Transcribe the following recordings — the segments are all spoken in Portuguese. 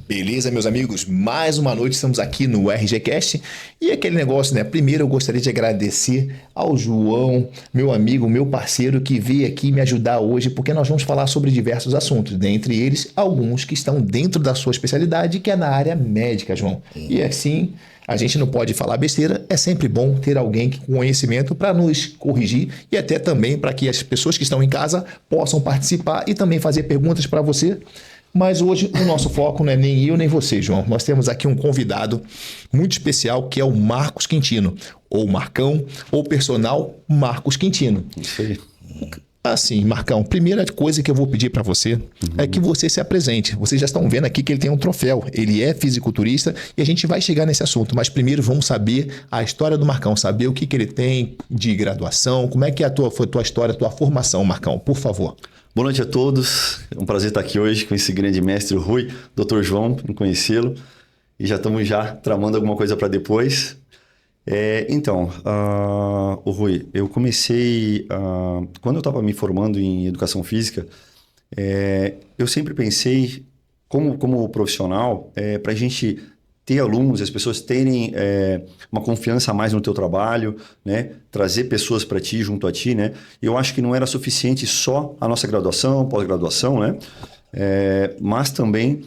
Beleza, meus amigos? Mais uma noite estamos aqui no RGCast e aquele negócio, né? Primeiro eu gostaria de agradecer ao João, meu amigo, meu parceiro que veio aqui me ajudar hoje, porque nós vamos falar sobre diversos assuntos, dentre eles alguns que estão dentro da sua especialidade, que é na área médica, João. E assim, a gente não pode falar besteira, é sempre bom ter alguém com conhecimento para nos corrigir e até também para que as pessoas que estão em casa possam participar e também fazer perguntas para você. Mas hoje o nosso foco não é nem eu nem você, João. Nós temos aqui um convidado muito especial que é o Marcos Quintino, ou Marcão, ou personal Marcos Quintino. Isso aí. Assim, Marcão, primeira coisa que eu vou pedir para você é que você se apresente. Vocês já estão vendo aqui que ele tem um troféu. Ele é fisiculturista e a gente vai chegar nesse assunto. Mas primeiro vamos saber a história do Marcão, saber o que ele tem de graduação, como é que foi a tua história, a tua formação, Marcão, por favor. Boa noite a todos. É um prazer estar aqui hoje com esse grande mestre, o Rui, Dr. João, em conhecê-lo. E já estamos tramando alguma coisa para depois. O Rui, eu comecei... quando eu estava me formando em educação física, eu sempre pensei, como profissional, para a gente ter alunos, as pessoas terem uma confiança a mais no teu trabalho, né? Trazer pessoas para ti, junto a ti, né? Eu acho que não era suficiente só a nossa graduação, pós-graduação, né? Mas também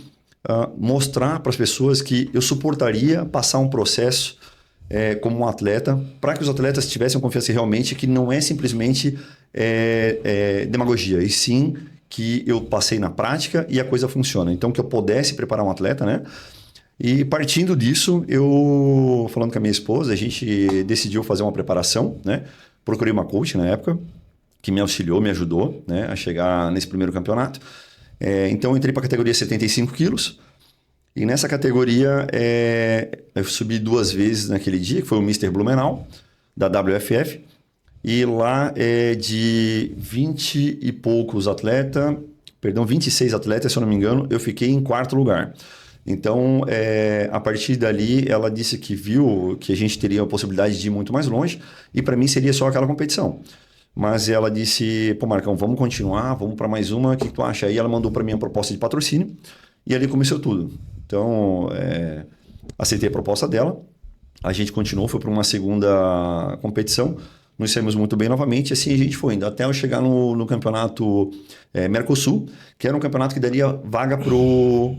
mostrar para as pessoas que eu suportaria passar um processo como um atleta, para que os atletas tivessem confiança realmente que não é simplesmente demagogia, e sim que eu passei na prática e a coisa funciona. Então, que eu pudesse preparar um atleta, né? E partindo disso, eu, falando com a minha esposa, a gente decidiu fazer uma preparação, né? Procurei uma coach na época, que me auxiliou, me ajudou, né? A chegar nesse primeiro campeonato. Então, eu entrei para a categoria 75 quilos. E nessa categoria, eu subi 2 vezes naquele dia, que foi o Mr. Blumenau, da WFF. E lá de 20 e poucos atletas, 26 atletas, se eu não me engano, eu fiquei em 4º lugar. Então, a partir dali, ela disse que viu que a gente teria a possibilidade de ir muito mais longe e para mim seria só aquela competição. Mas ela disse, pô Marcão, vamos continuar, vamos para mais uma, o que tu acha? Aí ela mandou para mim a proposta de patrocínio e ali começou tudo. Então, aceitei a proposta dela, a gente continuou, foi para uma segunda competição, nos saímos muito bem novamente e assim a gente foi indo, até eu chegar no campeonato Mercosul, que era um campeonato que daria vaga para o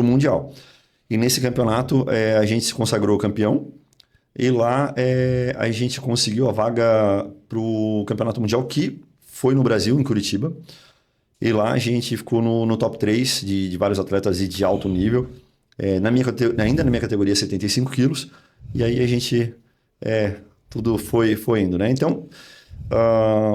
Mundial. E nesse campeonato a gente se consagrou campeão e lá a gente conseguiu a vaga para o Campeonato Mundial, que foi no Brasil, em Curitiba. E lá a gente ficou no top 3 de vários atletas de alto nível, ainda na minha categoria 75 quilos. E aí a gente, tudo foi indo, né? Então,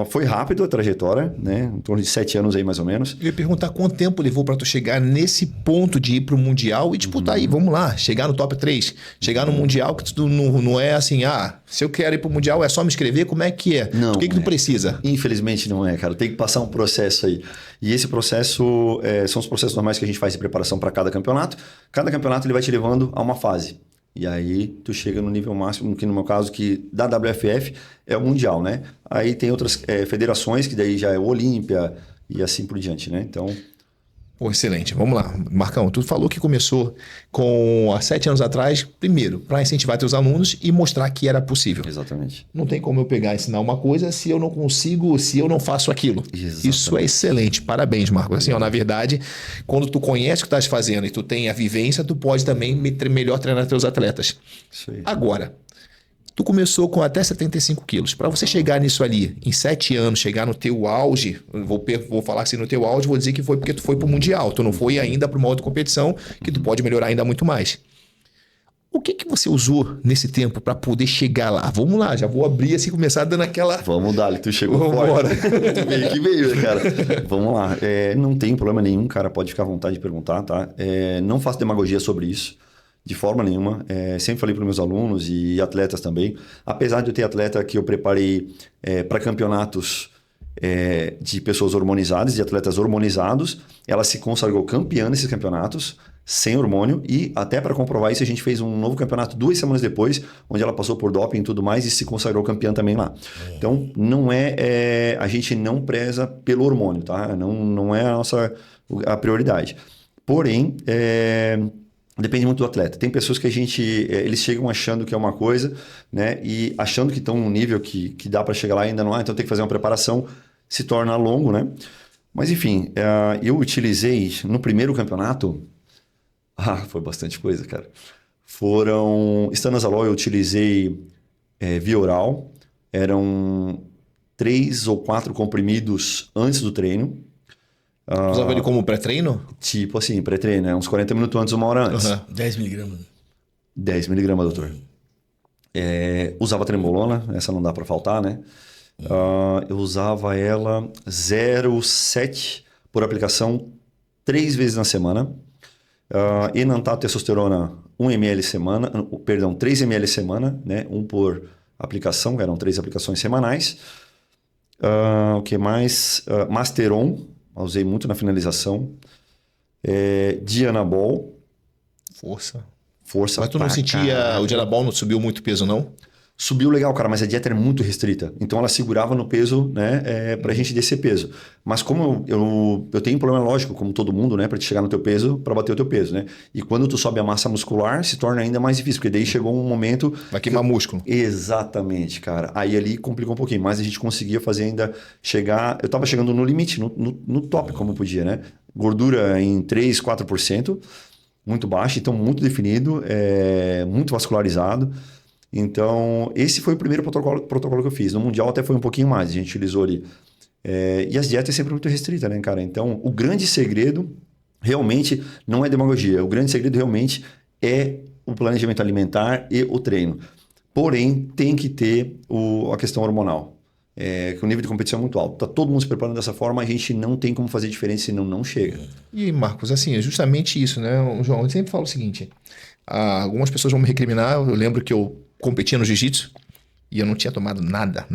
foi rápido a trajetória, né? Em torno de 7 anos aí, mais ou menos. Eu ia perguntar quanto tempo levou para tu chegar nesse ponto de ir pro Mundial e disputar aí, vamos lá, chegar no top 3, chegar no Mundial, que tu não é assim, se eu quero ir pro Mundial é só me inscrever, como é que é? Não, o que tu precisa? Infelizmente não é, cara. Tem que passar um processo aí. E esse processo são os processos normais que a gente faz de preparação para cada campeonato. Cada campeonato ele vai te levando a uma fase. E aí tu chega no nível máximo, que no meu caso, que da WFF é o Mundial, né? Aí tem outras federações, que daí já é o Olímpia e assim por diante, né? Então... Pô, excelente. Vamos lá. Marcão, tu falou que começou há 7 anos atrás, primeiro, para incentivar teus alunos e mostrar que era possível. Exatamente. Não tem como eu pegar e ensinar uma coisa se eu não consigo, se eu não faço aquilo. Exatamente. Isso é excelente. Parabéns, Marcos. Assim, na verdade, quando tu conhece o que estás fazendo e tu tem a vivência, tu pode também melhor treinar teus atletas. Isso aí. Agora, tu começou com até 75 quilos. Para você chegar nisso ali, em 7 anos, chegar no teu auge, vou falar assim, no teu auge, vou dizer que foi porque tu foi pro Mundial. Tu não foi ainda para uma outra competição que tu pode melhorar ainda muito mais. O que você usou nesse tempo para poder chegar lá? Vamos lá, já vou abrir assim, começar dando aquela... Vamos dar, tu chegou Vambora. forte. Tu veio que veio, né, cara? Vamos lá. Não tem problema nenhum, cara. Pode ficar à vontade de perguntar, tá? Não faço demagogia sobre isso. De forma nenhuma. Sempre falei para os meus alunos e atletas também. Apesar de eu ter atleta que eu preparei para campeonatos de pessoas hormonizadas, de atletas hormonizados, ela se consagrou campeã nesses campeonatos, sem hormônio, e até para comprovar isso a gente fez um novo campeonato 2 semanas depois, onde ela passou por doping e tudo mais e se consagrou campeã também lá. Então, não a gente não preza pelo hormônio, tá? Não é a prioridade. Porém, depende muito do atleta. Tem pessoas que eles chegam achando que é uma coisa, né? E achando que estão num nível que dá para chegar lá e ainda não há, então tem que fazer uma preparação, se torna longo, né? Mas enfim, eu utilizei no primeiro campeonato... foi bastante coisa, cara. Foram... Estanozolol eu utilizei via oral. Eram 3 ou 4 comprimidos antes do treino. Usava ele como pré-treino? Tipo assim, pré-treino, né? Uns 40 minutos antes, 1 hora antes. 10 miligramas. 10 miligramas, doutor. Usava trembolona, essa não dá para faltar, né? Eu usava ela 0,7 por aplicação 3 vezes na semana. Enantato testosterona 1 ml semana, perdão, 3 ml semana, né? 1 por aplicação, eram 3 aplicações semanais. O que mais? Masteron, usei muito na finalização. Dianabol. Força. Mas tu não sentia... O Dianabol não subiu muito peso, não? Subiu legal, cara, mas a dieta era muito restrita. Então ela segurava no peso, né, pra gente descer peso. Mas como eu tenho um problema lógico, como todo mundo, né, pra te chegar no teu peso, pra bater o teu peso, né? E quando tu sobe a massa muscular, se torna ainda mais difícil, porque daí chegou um momento... Vai queimar músculo. Exatamente, cara. Aí ali complicou um pouquinho, mas a gente conseguia fazer ainda chegar... Eu tava chegando no limite, no top, como podia, né? Gordura em 3, 4%, muito baixo, então muito definido, muito vascularizado. Então, esse foi o primeiro protocolo que eu fiz. No Mundial até foi um pouquinho mais, a gente utilizou ali. E as dietas é sempre muito restrita, né, cara? Então, o grande segredo realmente não é demagogia. O grande segredo realmente é o planejamento alimentar e o treino. Porém, tem que ter a questão hormonal. Que o nível de competição é muito alto. Tá todo mundo se preparando dessa forma, a gente não tem como fazer diferença, senão não chega. E, Marcos, assim, é justamente isso, né, João? Eu sempre falo o seguinte, algumas pessoas vão me recriminar, eu lembro que eu competia no jiu-jitsu e eu não tinha tomado nada.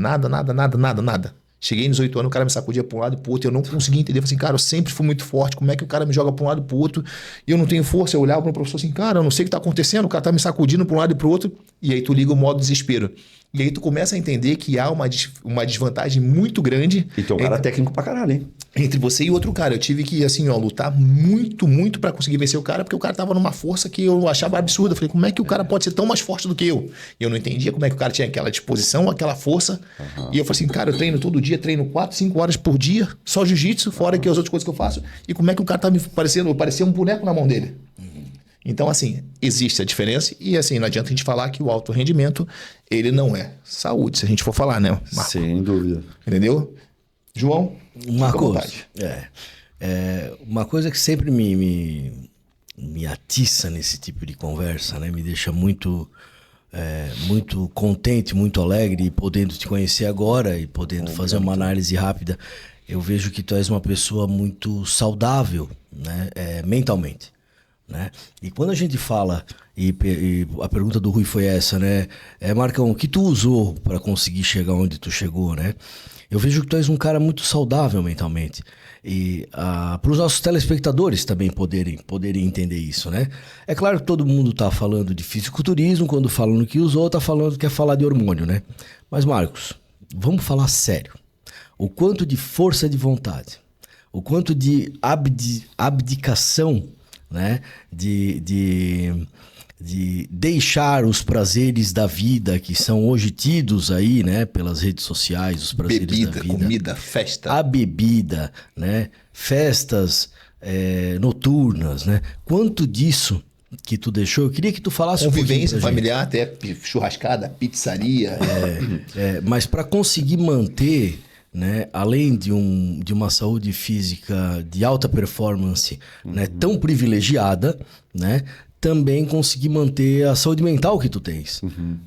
Cheguei nos 18 anos, o cara me sacudia para um lado e pro outro, eu não conseguia entender. Eu falei assim, cara, eu sempre fui muito forte, como é que o cara me joga para um lado e pro outro e eu não tenho força? Eu olhava para o professor assim, cara, eu não sei o que tá acontecendo, o cara tá me sacudindo para um lado e pro outro, e aí tu liga o modo desespero. E aí tu começa a entender que há uma desvantagem muito grande. Então, um cara técnico pra caralho, hein? Entre você e outro cara. Eu tive que, assim, lutar muito para conseguir vencer o cara, porque o cara tava numa força que eu achava absurda. Eu falei, como é que o cara pode ser tão mais forte do que eu? E eu não entendia como é que o cara tinha aquela disposição, aquela força. E eu falei assim, cara, eu treino todo dia, treino 4, 5 horas por dia, só jiu-jitsu, fora que as outras coisas que eu faço. E como é que o cara tá me parecendo? Eu parecia um boneco na mão dele. Então, assim, existe a diferença e, assim, não adianta a gente falar que o alto rendimento, ele não é saúde, se a gente for falar, né, Marco? Sem dúvida. Entendeu? João, Marcos, uma coisa que sempre me atiça nesse tipo de conversa, né? Me deixa muito contente, muito alegre, podendo te conhecer agora e podendo fazer uma análise rápida. Eu vejo que tu és uma pessoa muito saudável, né? Mentalmente. Né? E quando a gente fala, e a pergunta do Rui foi essa, né? Marcão, o que tu usou para conseguir chegar onde tu chegou, né? Eu vejo que tu és um cara muito saudável mentalmente. E para os nossos telespectadores também poderem entender isso, né? É claro que todo mundo tá falando de fisiculturismo, quando fala no que usou, quer falar de hormônio, né? Mas, Marcos, vamos falar sério. O quanto de força de vontade, o quanto de abdicação, né? De deixar os prazeres da vida que são hoje tidos aí, né? Pelas redes sociais, os prazeres da vida. Comida, festa. A bebida, né? Festas noturnas, né? Quanto disso que tu deixou? Eu queria que tu falasse convivência um pouquinho familiar, até churrascada, pizzaria. Mas para conseguir manter, né, além de uma saúde física de alta performance, né, tão privilegiada, né, também conseguir manter a saúde mental que tu tens.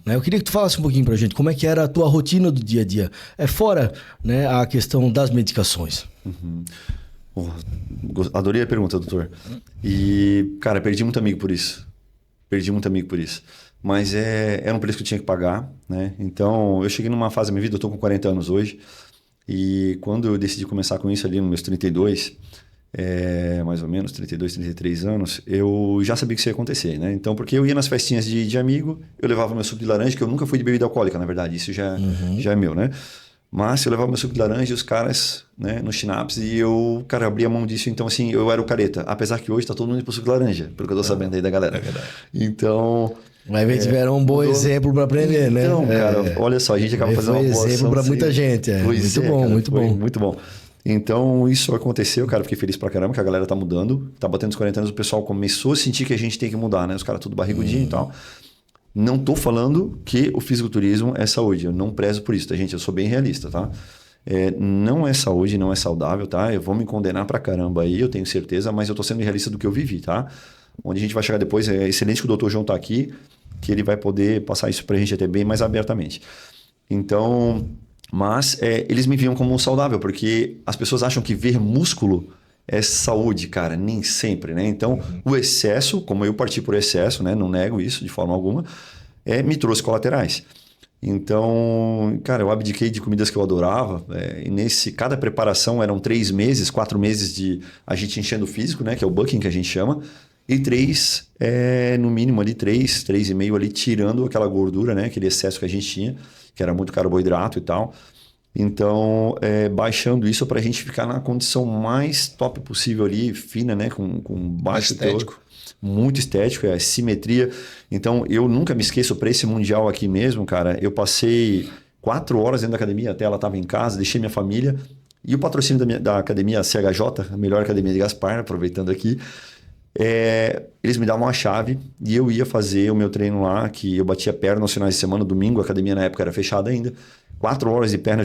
Né? Eu queria que tu falasse um pouquinho pra gente como é que era a tua rotina do dia a dia, fora, né, a questão das medicações. Adorei a pergunta, doutor. E, cara, perdi muito amigo por isso. Mas era um preço que eu tinha que pagar, né? Então, eu cheguei numa fase da minha vida, eu tô com 40 anos hoje, e quando eu decidi começar com isso ali nos meus 32, mais ou menos, 32, 33 anos, eu já sabia que isso ia acontecer, né? Então, porque eu ia nas festinhas de amigo, eu levava meu suco de laranja, que eu nunca fui de bebida alcoólica, na verdade, isso já é meu, né? Mas eu levava meu suco de laranja e os caras, né, no Schnapps, e eu, cara, abria mão disso. Então, assim, eu era o careta. Apesar que hoje tá todo mundo indo pro suco de laranja, pelo que eu tô sabendo aí da galera. É verdade. Então... Mas tiveram um bom exemplo para aprender, né? Então, cara, olha só, a gente acaba fazendo uma boa ação. Exemplo para muita gente. Muito bom, cara, muito bom. Muito bom. Então, isso aconteceu, cara, fiquei feliz pra caramba que a galera tá mudando. Tá batendo os 40 anos, o pessoal começou a sentir que a gente tem que mudar, né? Os caras tudo barrigudinho e tal. Não tô falando que o fisiculturismo é saúde. Eu não prezo por isso, tá, gente? Eu sou bem realista, tá? Não é saúde, não é saudável, tá? Eu vou me condenar pra caramba aí, eu tenho certeza, mas eu tô sendo realista do que eu vivi, tá? Onde a gente vai chegar depois, é excelente que o Dr. João tá aqui, que ele vai poder passar isso pra gente até bem mais abertamente. Então, mas eles me viam como um saudável, porque as pessoas acham que ver músculo é saúde, cara, nem sempre, né? Então, o excesso, como eu parti por excesso, né? Não nego isso de forma alguma, me trouxe colaterais. Então, cara, eu abdiquei de comidas que eu adorava. E cada preparação eram 3 meses, 4 meses de a gente enchendo o físico, né? Que é o bucking que a gente chama. E 3, no mínimo ali 3,5 ali, tirando aquela gordura, né? Aquele excesso que a gente tinha, que era muito carboidrato e tal. Então, baixando isso para a gente ficar na condição mais top possível ali, fina, né? Com baixo estético. Muito estético, simetria. Então, eu nunca me esqueço, para esse Mundial aqui mesmo, cara, eu passei 4 horas dentro da academia, até ela estava em casa, deixei minha família. E o patrocínio da academia CHJ, a melhor academia de Gaspar, aproveitando aqui, eles me davam uma chave e eu ia fazer o meu treino lá, que eu batia perna nos finais de semana, domingo, a academia na época era fechada ainda. 4 horas de perna,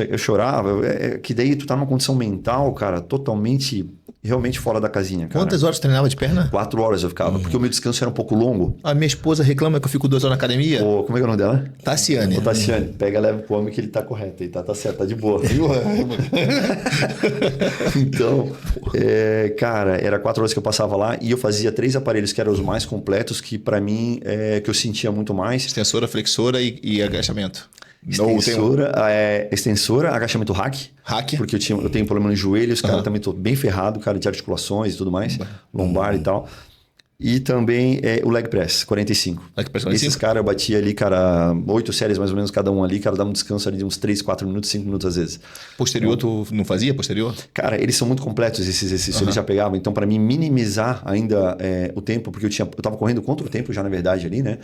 eu chorava, que daí tu tá numa condição mental, cara, totalmente, realmente fora da casinha, cara. Quantas horas treinava de perna? 4 horas eu ficava, porque o meu descanso era um pouco longo. A minha esposa reclama que eu fico 2 horas na academia. Como é que é o nome dela? Tassiane. Ô, Tassiane, pega, leva pro homem que ele tá correto, ele tá certo, tá de boa. Então, cara, era 4 horas que eu passava lá e eu fazia 3 aparelhos que eram os mais completos, que pra mim, que eu sentia muito mais. Extensora, flexora e agachamento. Extensora, agachamento hack. Porque eu tenho problema nos joelhos, cara, também tô bem ferrado, cara, de articulações e tudo mais, lombar e tal. E também o leg press, 45. Leg press 45? Esses caras eu batia ali, cara, 8 séries mais ou menos cada um ali, cara, dava um descanso ali de uns 3, 4 minutos, 5 minutos às vezes. Posterior, tu não fazia posterior? Cara, eles são muito completos esses exercícios, eles já pegavam. Então, para mim, minimizar ainda o tempo, porque eu tava correndo contra o tempo já, na verdade, ali, né?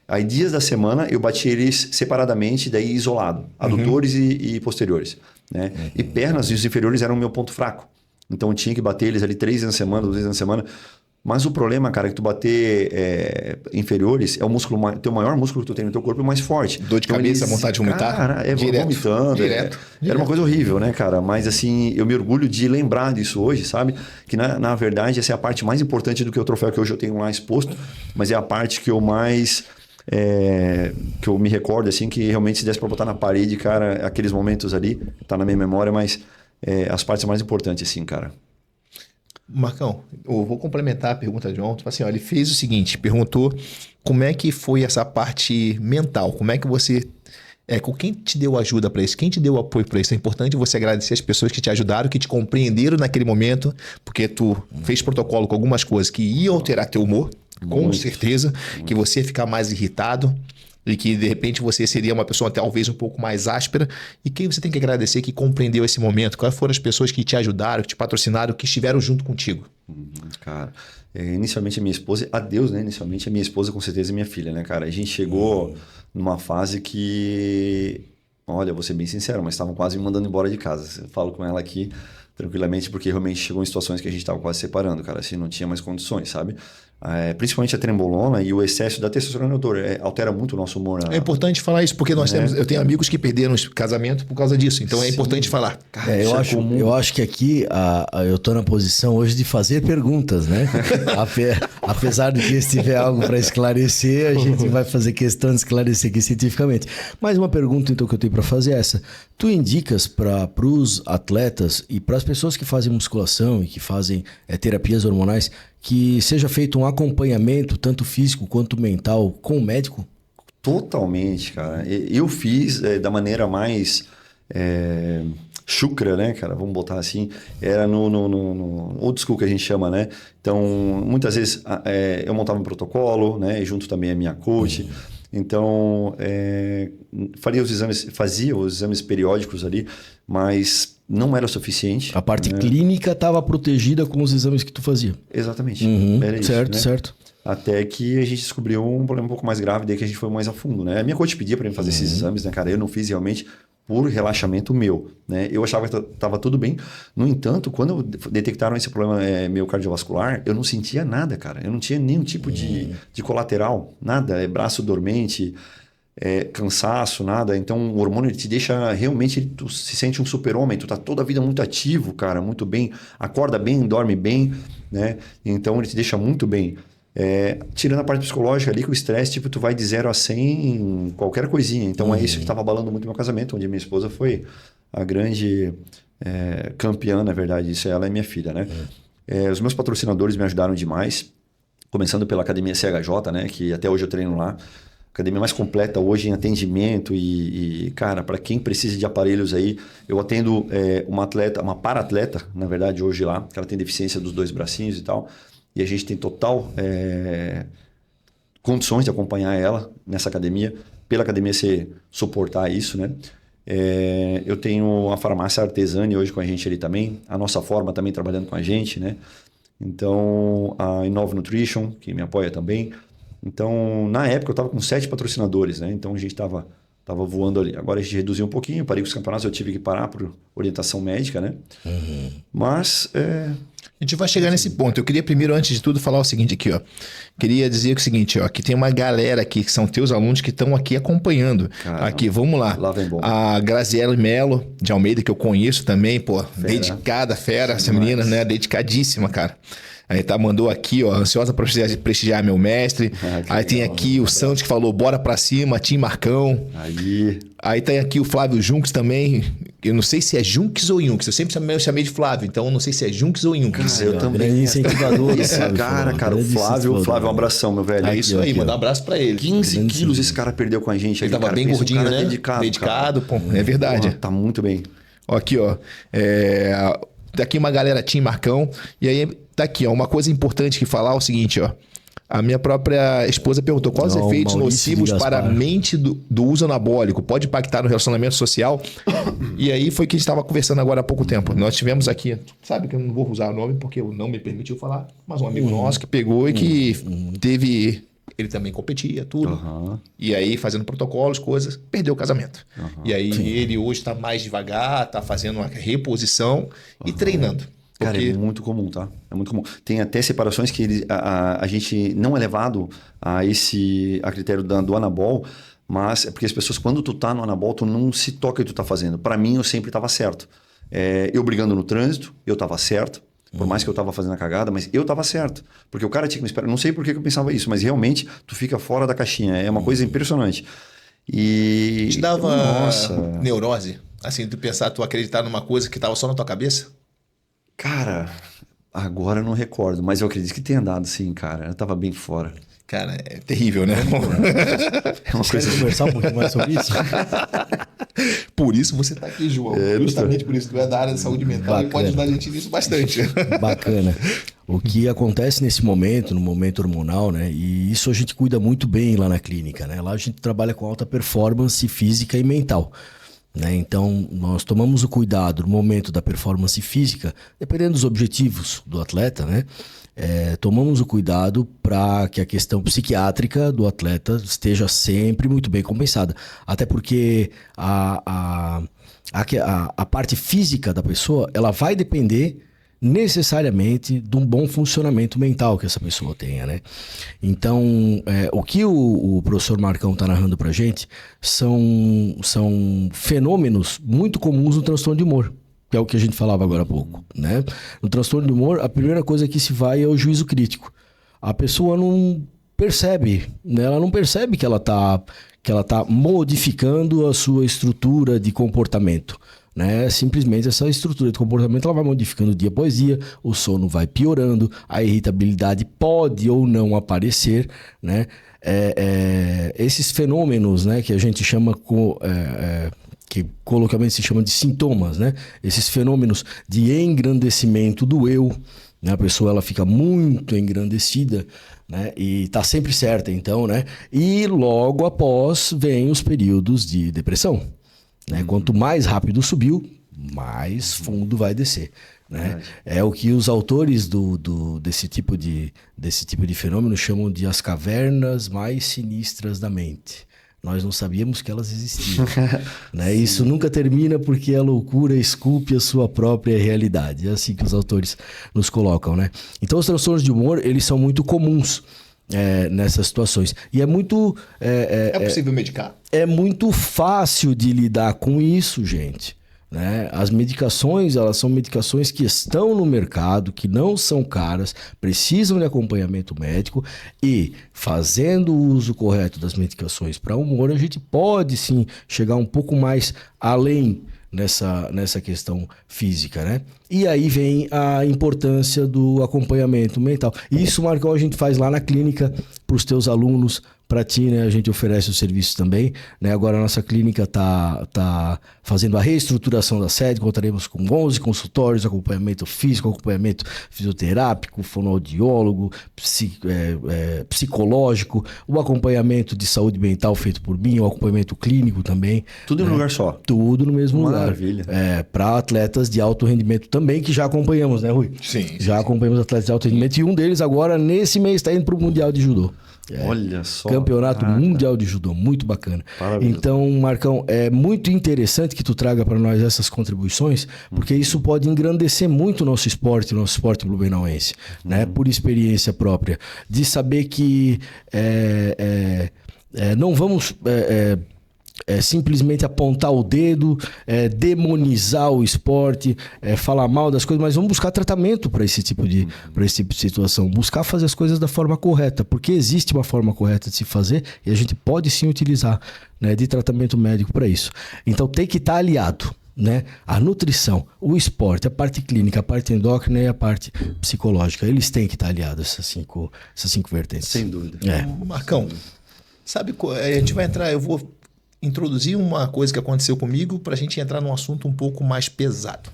Aí, dias da semana, eu bati eles separadamente, daí isolado. Adutores e posteriores, né? E pernas e os inferiores eram o meu ponto fraco. Então, eu tinha que bater eles ali 3 vezes na semana, 2 vezes na semana. Mas o problema, cara, é que tu bater inferiores é o músculo, teu maior músculo que tu tem no teu corpo é o mais forte. Dor de cabeça, vontade de vomitar? Cara, vomitando. Direto. Era uma coisa horrível, né, cara? Mas assim, eu me orgulho de lembrar disso hoje, sabe? Que na verdade essa é a parte mais importante do que o troféu que hoje eu tenho lá exposto, mas é a parte que eu mais... que eu me recordo, assim, que realmente se desse pra botar na parede, cara, aqueles momentos ali, tá na minha memória, mas as partes mais importantes, assim, cara. Marcão, eu vou complementar a pergunta de ontem. Tipo assim, ó, ele fez o seguinte, perguntou como é que foi essa parte mental, como é que você... quem te deu ajuda para isso? Quem te deu apoio para isso? É importante você agradecer as pessoas que te ajudaram, que te compreenderam naquele momento, porque tu fez protocolo com algumas coisas que iam alterar teu humor, com certeza, que você ia ficar mais irritado e que de repente você seria uma pessoa talvez um pouco mais áspera. E quem você tem que agradecer que compreendeu esse momento? Quais foram as pessoas que te ajudaram, que te patrocinaram, que estiveram junto contigo? Cara, inicialmente a minha esposa, a Deus, né? Inicialmente a minha esposa, com certeza, e minha filha, né, cara? A gente chegou numa fase que, olha, vou ser bem sincero, mas estavam quase me mandando embora de casa. Eu falo com ela aqui tranquilamente, porque realmente chegou em situações que a gente estava quase separando, cara, assim, não tinha mais condições, sabe? Principalmente a trembolona e o excesso da testosterona altera muito o nosso humor. É importante falar isso, porque eu tenho amigos que perderam o casamento por causa disso, então é importante falar. Cara, eu acho que aqui eu tô na posição hoje de fazer perguntas, né? Apesar de que se tiver algo para esclarecer, a gente vai fazer questão de esclarecer aqui cientificamente. Mas uma pergunta então que eu tenho para fazer é essa. Tu indicas para os atletas e para as pessoas que fazem musculação e que fazem terapias hormonais que seja feito um acompanhamento, tanto físico quanto mental, com o médico? Totalmente, cara. Eu fiz da maneira mais chucra, né, cara? Vamos botar assim. Era no old school que a gente chama, né? Então, muitas vezes eu montava um protocolo, né? E junto também a minha coach. Então, fazia os exames periódicos ali, mas não era suficiente. A parte clínica estava protegida com os exames que tu fazia. Exatamente. Era isso, certo, né? certo. Até que a gente descobriu um problema um pouco mais grave, daí que a gente foi mais a fundo, né? A minha coach pedia para mim fazer esses exames, né, cara? Eu não fiz realmente por relaxamento meu, né? Eu achava que estava tudo bem. No entanto, quando detectaram esse problema meu cardiovascular, eu não sentia nada, cara. Eu não tinha nenhum tipo de colateral, nada. Braço dormente, cansaço, nada. Então, o hormônio ele te deixa realmente, tu se sente um super-homem. Tu tá toda a vida muito ativo, cara, muito bem. Acorda bem, dorme bem, né? Então, ele te deixa muito bem. Tirando a parte psicológica ali, que o estresse, tipo, tu vai de 0 a 100 em qualquer coisinha. Então, é isso que estava abalando muito meu casamento, onde minha esposa foi a grande campeã, na verdade. Isso, ela é minha filha, né? Os meus patrocinadores me ajudaram demais, começando pela Academia CHJ, né? Que até hoje eu treino lá. Academia mais completa hoje em atendimento e cara, para quem precisa de aparelhos aí, eu atendo uma para-atleta, na verdade, hoje lá, que ela tem deficiência dos 2 bracinhos e tal. E a gente tem total condições de acompanhar ela nessa academia, pela academia se suportar isso, né? Eu tenho a farmácia Artesani hoje com a gente ali também, a Nossa Forma também trabalhando com a gente, né? Então, a Inove Nutrition, que me apoia também. Então, na época eu estava com 7 patrocinadores, né? Então, a gente estava voando ali. Agora a gente reduziu um pouquinho, parei com os campeonatos, eu tive que parar por orientação médica, né? Mas... A gente vai chegar nesse ponto. Eu queria primeiro, antes de tudo, falar o seguinte aqui, ó. Queria dizer o seguinte, ó, que tem uma galera aqui, que são teus alunos, que estão aqui acompanhando. Caramba. Aqui, vamos lá. Lá vem bom. A Graziele Melo, de Almeida, que eu conheço também, pô, dedicada, fera, essa menina, né? Dedicadíssima, cara. Aí mandou aqui, ó, ansiosa para prestigiar meu mestre. Aí tem aqui o Santos que falou, bora pra cima, Tim Marcão. Aí tem aqui o Flávio Junques também. Eu não sei se é Junques ou Junques. Eu sempre chamei de Flávio, então eu não sei se é Junques ou Junques. Cara, eu também. Incentivador. Esse cara, o Flávio, um abração, meu velho. É isso aí, mandar um abraço pra ele. 15 quilos esse cara perdeu com a gente. Ele tava bem gordinho, né? Dedicado, pô, é verdade. Tá muito bem. Ó, aqui, ó. Daqui uma galera, Tim Marcão. E aí, tá aqui, ó. Uma coisa importante que falar é o seguinte, ó. A minha própria esposa perguntou quais os efeitos nocivos para a mente do uso anabólico pode impactar no relacionamento social. E aí foi que a gente estava conversando agora há pouco tempo. Nós tivemos aqui, sabe que eu não vou usar o nome porque não me permitiu falar, mas um amigo nosso que pegou e que teve... Ele também competia, tudo. E aí, fazendo protocolos, coisas, perdeu o casamento. E aí, ele hoje está mais devagar, está fazendo uma reposição e treinando. Cara, é muito comum, tá? É muito comum. Tem até separações que a gente não é levado a critério do anabol, mas é porque as pessoas, quando tu tá no anabol, tu não se toca o que tu tá fazendo. Para mim, eu sempre tava certo. Eu brigando no trânsito, eu tava certo. Por mais que eu tava fazendo a cagada, mas eu tava certo. Porque o cara tinha que me esperar. Não sei por que eu pensava isso, mas realmente tu fica fora da caixinha. É uma coisa impressionante. E... Te dava neurose? Assim, tu pensar, tu acreditar numa coisa que tava só na tua cabeça? Cara, agora eu não recordo, mas eu acredito que tenha dado sim, cara. Eu tava bem fora. Cara, é terrível, né? É uma coisa... conversar um pouquinho mais sobre isso? Por isso você tá aqui, João. Justamente por isso. Tu é da área da saúde mental e pode ajudar a gente nisso bastante. Bacana. O que acontece nesse momento, no momento hormonal, né? E isso a gente cuida muito bem lá na clínica, né? Lá a gente trabalha com alta performance física e mental. Né? Então, nós tomamos o cuidado no momento da performance física, dependendo dos objetivos do atleta, né? Tomamos o cuidado para que a questão psiquiátrica do atleta esteja sempre muito bem compensada. Até porque a parte física da pessoa, ela vai depender necessariamente de um bom funcionamento mental que essa pessoa tenha, né? Então, o que o professor Marcão está narrando para a gente são fenômenos muito comuns no transtorno de humor, que é o que a gente falava agora há pouco, né? No transtorno de humor, a primeira coisa que se vai é o juízo crítico. A pessoa não percebe, né? Ela não percebe que ela tá modificando a sua estrutura de comportamento. Né? Simplesmente essa estrutura de comportamento ela vai modificando dia após dia, o sono vai piorando, a irritabilidade pode ou não aparecer, né? Esses fenômenos, né, que a gente chama que coloquialmente se chama de sintomas, né? Esses fenômenos de engrandecimento do eu, né? A pessoa ela fica muito engrandecida, né? E tá sempre certa, então, né? E logo após vem os períodos de depressão, né? Quanto mais rápido subiu, mais fundo vai descer, né? É o que os autores desse tipo de fenômeno chamam de as cavernas mais sinistras da mente. Nós não sabíamos que elas existiam, né? Isso nunca termina porque a loucura esculpe a sua própria realidade. É assim que os autores nos colocam, né? Então, os transtornos de humor, eles são muito comuns nessas situações. E é muito... É possível medicar? É muito fácil de lidar com isso, gente. Né? As medicações, elas são medicações que estão no mercado, que não são caras, precisam de acompanhamento médico e fazendo o uso correto das medicações para humor, a gente pode sim chegar um pouco mais além nessa questão física, né? E aí vem a importância do acompanhamento mental. Isso, Marcão, a gente faz lá na clínica para os teus alunos, para ti, né? A gente oferece o serviço também, né? Agora a nossa clínica tá fazendo a reestruturação da sede, contaremos com 11 consultórios, acompanhamento físico, acompanhamento fisioterápico, fonoaudiólogo, psicológico, o acompanhamento de saúde mental feito por mim, o acompanhamento clínico também. Tudo em um lugar só. Tudo no mesmo lugar. Maravilha. Para atletas de alto rendimento também, que já acompanhamos, né, Rui? Sim. Já acompanhamos atletas de alto rendimento e um deles agora, nesse mês, está indo para o Mundial de Judô. Olha só. Campeonato Mundial de Judô, muito bacana. Maravilha. Então, Marcão, é muito interessante que tu traga para nós essas contribuições, porque isso pode engrandecer muito o nosso esporte blumenauense, né? Por experiência própria, de saber que não vamos simplesmente apontar o dedo, demonizar o esporte, falar mal das coisas, mas vamos buscar tratamento para esse tipo de situação, buscar fazer as coisas da forma correta, porque existe uma forma correta de se fazer e a gente pode sim utilizar, né, de tratamento médico para isso. Então tem que estar aliado, né? A nutrição, o esporte, a parte clínica, a parte endócrina e a parte psicológica, eles têm que estar aliados, essas cinco vertentes. Sem dúvida. Marcão, sabe, a gente vai entrar, eu vou introduzir uma coisa que aconteceu comigo para a gente entrar num assunto um pouco mais pesado.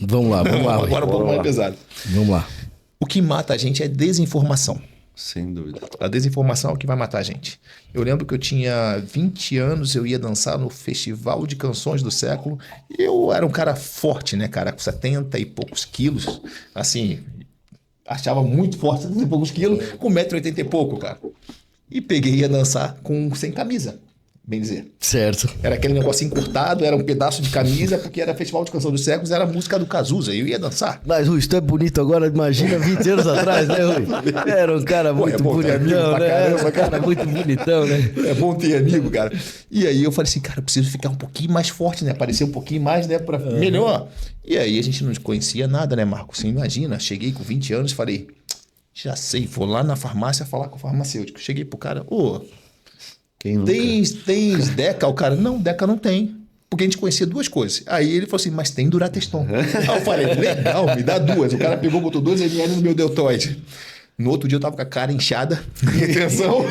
Vamos lá. Agora um pouco mais pesado. Vamos lá. O que mata a gente é desinformação. Sem dúvida. A desinformação é o que vai matar a gente. Eu lembro que eu tinha 20 anos, eu ia dançar no Festival de Canções do Século. E eu era um cara forte, né, cara? Com 70 e poucos quilos. Assim, achava muito forte, 70 e poucos quilos, com 1,80 m e pouco, cara. E peguei e ia dançar sem camisa. Bem dizer. Certo. Era aquele negócio encurtado, era um pedaço de camisa, porque era Festival de Canção dos Séculos, era a música do Cazuza, eu ia dançar. Mas, Rui, tu é bonito agora, imagina 20 anos atrás, né, Rui? Era um cara muito bonitão, né? Era um cara muito bonitão, né? É bom ter amigo, cara. E aí eu falei assim, cara, eu preciso ficar um pouquinho mais forte, né? Aparecer um pouquinho mais, né? Pra melhor. E aí a gente não conhecia nada, né, Marcos? Você imagina, cheguei com 20 anos e falei, já sei, vou lá na farmácia falar com o farmacêutico. Cheguei pro cara, Tens Deca? O cara, não, Deca não tem. Porque a gente conhecia duas coisas. Aí ele falou assim, mas tem Durateston. Aí eu falei, legal, me dá duas. O cara pegou, botou 2 ml no meu deltoide. No outro dia eu tava com a cara inchada, retenção.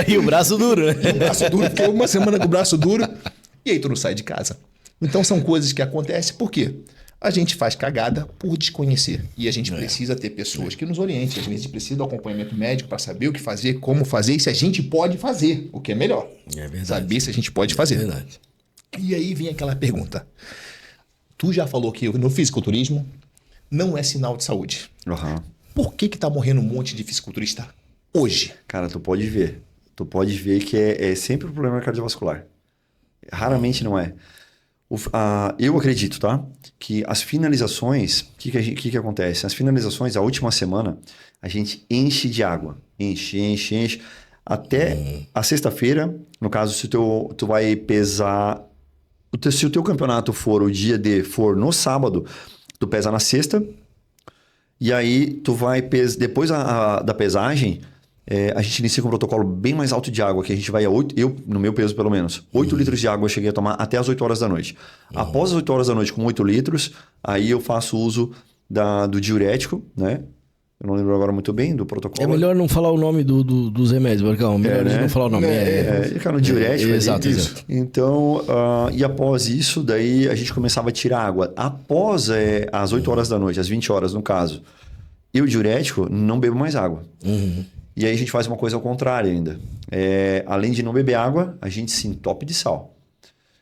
E o braço duro, né? O braço duro, fiquei uma semana com o braço duro. E aí tu não sai de casa. Então são coisas que acontecem, por quê? A gente faz cagada por desconhecer. E a gente precisa ter pessoas que nos orientem. A gente precisa do acompanhamento médico para saber o que fazer, como fazer e se a gente pode fazer, o que é melhor. É verdade. Saber se a gente pode fazer. É verdade. E aí vem aquela pergunta. Tu já falou que no fisiculturismo não é sinal de saúde. Por que tá morrendo um monte de fisiculturista hoje? Cara, tu pode ver. Tu pode ver que é sempre um problema cardiovascular. Raramente não é. Eu acredito, tá? Que as finalizações, o que acontece? As finalizações, a última semana, a gente enche de água. Enche. Até a sexta-feira, no caso, se tu vai pesar... Se o teu campeonato for for no sábado, tu pesa na sexta. E aí, tu vai... Depois da pesagem... a gente inicia com um protocolo bem mais alto de água, que a gente vai a 8, eu, no meu peso pelo menos, 8 litros de água eu cheguei a tomar até as 8 horas da noite. Após as 8 horas da noite com 8 litros, aí eu faço uso do diurético, né? Eu não lembro agora muito bem do protocolo. É melhor não falar o nome dos remédios, Marcão. Melhor a gente não falar o nome. Ficar no diurético. Exato. Então, e após isso, daí a gente começava a tirar água. Após as 8 horas da noite, às 20 horas no caso, eu diurético não bebo mais água. E aí a gente faz uma coisa ao contrário ainda. Além de não beber água, a gente se entope de sal.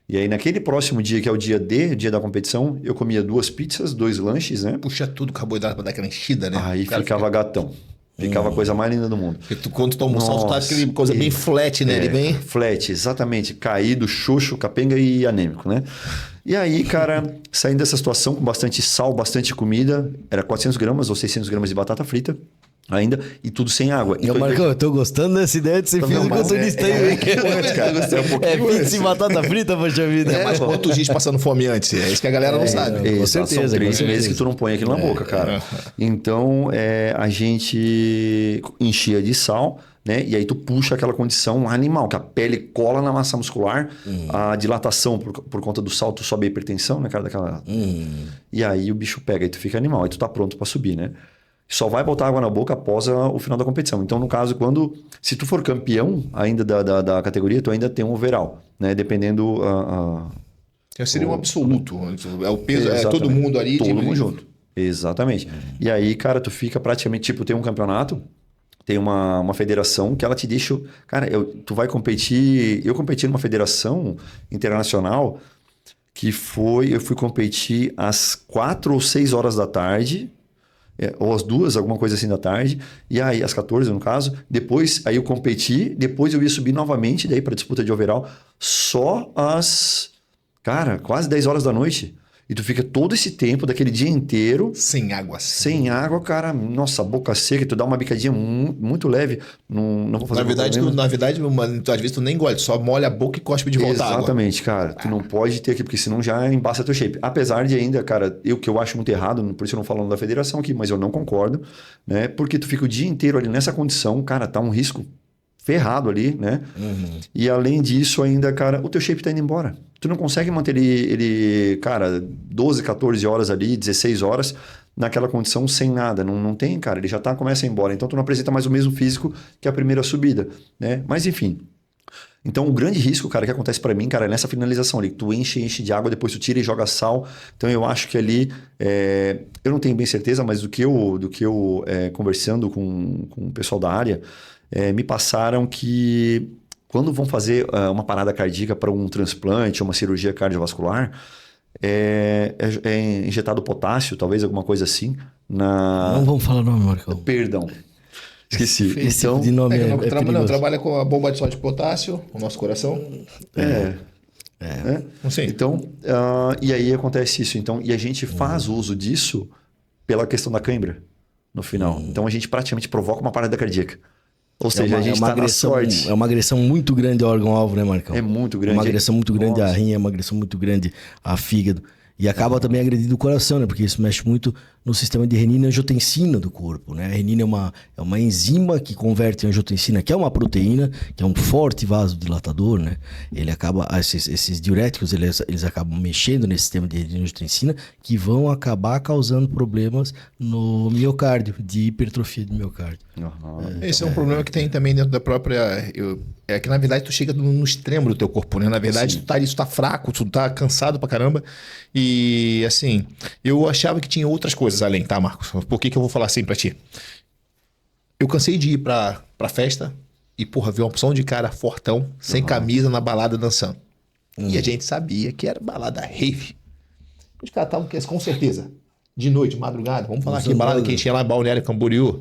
E aí naquele próximo dia, que é o dia D, dia da competição, eu comia 2 pizzas, 2 lanches, né? Puxa tudo carboidrato pra dar aquela enchida, né? Aí ficava gatão. Ficava a coisa mais linda do mundo. Porque quando tu toma um sal, tu tá aquela coisa bem flat, né? Ele bem... Flat, exatamente. Caído, xoxo, capenga e anêmico, né? E aí, cara, saindo dessa situação com bastante sal, bastante comida, era 400 gramas ou 600 gramas de batata frita ainda, e tudo sem água. Então, Marcão, eu tô gostando dessa ideia de ser fisiculturista aí. Pizza e batata frita, poxa vida. Mas quantos dias passando fome antes? É isso que a galera não sabe. Com certeza. São 3 meses que tu não põe aquilo na boca, cara. Então, a gente enchia de sal, né? E aí tu puxa aquela condição animal, que a pele cola na massa muscular, a dilatação por conta do sal, tu sobe a hipertensão, né, cara? E aí o bicho pega, aí tu fica animal, aí tu tá pronto pra subir, né? Só vai botar água na boca após o final da competição. Então, no caso, se tu for campeão ainda da categoria, tu ainda tem um overall, né? Dependendo... Seria um absoluto. É o peso, é todo mundo ali. Todo mundo junto. Exatamente. E aí, cara, tu fica praticamente... Tipo, tem um campeonato, tem uma federação que ela te deixa... Cara, tu vai competir... Eu competi numa federação internacional que eu fui competir às 4 ou 6 horas da tarde... ou às 2, alguma coisa assim da tarde, e aí às 14 no caso, depois aí eu competi, depois eu ia subir novamente daí para disputa de overall só às, cara, quase 10 horas da noite. E tu fica todo esse tempo, daquele dia inteiro... Sem água. Sem água, cara. Nossa, boca seca. Tu dá uma bicadinha muito leve. Não vou fazer na verdade, às vezes tu nem engole. Tu só molha a boca e cospe de volta a água. Exatamente, cara. Tu não pode ter aqui, porque senão já embaça teu shape. Apesar de ainda, cara, que eu acho muito errado, por isso eu não falo da federação aqui, mas eu não concordo, né? Porque tu fica o dia inteiro ali nessa condição, cara, tá um risco ferrado ali, né? E além disso ainda, cara, o teu shape tá indo embora. Tu não consegue manter ele, cara, 12, 14 horas ali, 16 horas naquela condição sem nada. Não tem, cara. Ele já começa a ir embora. Então, tu não apresenta mais o mesmo físico que a primeira subida, né? Mas, enfim. Então, o grande risco, cara, que acontece para mim, cara, é nessa finalização ali. Tu enche de água, depois tu tira e joga sal. Então, eu acho que ali... eu não tenho bem certeza, mas do que eu conversando com o pessoal da área, me passaram que... Quando vão fazer uma parada cardíaca para um transplante ou uma cirurgia cardiovascular, é injetado potássio, talvez alguma coisa assim. Não vamos falar nome, Marcão. Perdão. Esqueci. Esse tipo de nome trabalha com a bomba de sódio de potássio, o nosso coração. Então, e aí acontece isso. Então, e a gente faz uso disso pela questão da cãibra no final. Então, a gente praticamente provoca uma parada cardíaca. Ou seja, a gente está na sorte. É uma agressão muito grande ao órgão-alvo, né, Marcão? É muito grande. Uma agressão muito grande à rinha, uma agressão muito grande a fígado. E acaba também agredindo o coração, né? Porque isso mexe muito no sistema de renina e angiotensina do corpo, né? A renina é uma enzima que converte a angiotensina, que é uma proteína, que é um forte vasodilatador, né? Ele acaba... Esses diuréticos, eles acabam mexendo nesse sistema de renina e angiotensina, que vão acabar causando problemas no miocárdio, de hipertrofia do miocárdio. Esse é um problema que tem também dentro da própria... É que, na verdade, tu chega no extremo do teu corpo, né? Na verdade, tu tá fraco, tu tá cansado pra caramba. E, assim, eu achava que tinha outras coisas além, tá, Marcos? Por que eu vou falar assim pra ti? Eu cansei de ir pra festa e, porra, ver uma opção de cara fortão, sem camisa, na balada dançando. E a gente sabia que era balada rave. Os caras estavam, com certeza, de noite, madrugada. Vamos falar aqui, balada que a gente tinha lá em Balneário Camboriú,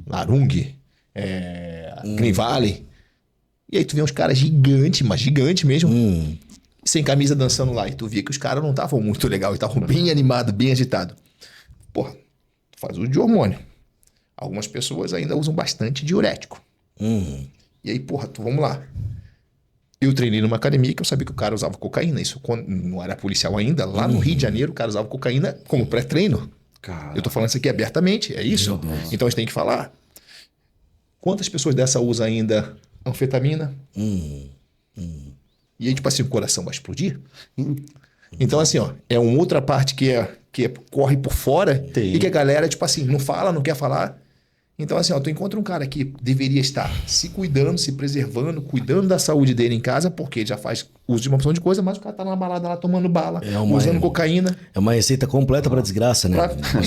Larung, Green Valley. E aí tu vê uns caras gigantes, mas gigante mesmo, sem camisa dançando lá. E tu via que os caras não estavam muito legal, estavam bem animados, bem agitados. Porra, tu faz uso de hormônio. Algumas pessoas ainda usam bastante diurético. E aí, porra, vamos lá. Eu treinei numa academia que eu sabia que o cara usava cocaína. Isso quando não era policial ainda. Lá no Rio de Janeiro, o cara usava cocaína como pré-treino. Eu tô falando isso aqui abertamente, é isso? Então a gente tem que falar. Quantas pessoas dessa usam ainda anfetamina? E aí, tipo assim, o coração vai explodir? Então, assim, ó, é uma outra parte que corre por fora e que a galera, tipo assim, não fala, não quer falar. Então, assim, ó, tu encontra um cara que deveria estar se cuidando, se preservando, cuidando da saúde dele em casa, porque ele já faz uso de uma opção de coisa, mas o cara tá na balada lá tomando bala, usando cocaína. É uma receita completa pra desgraça, né?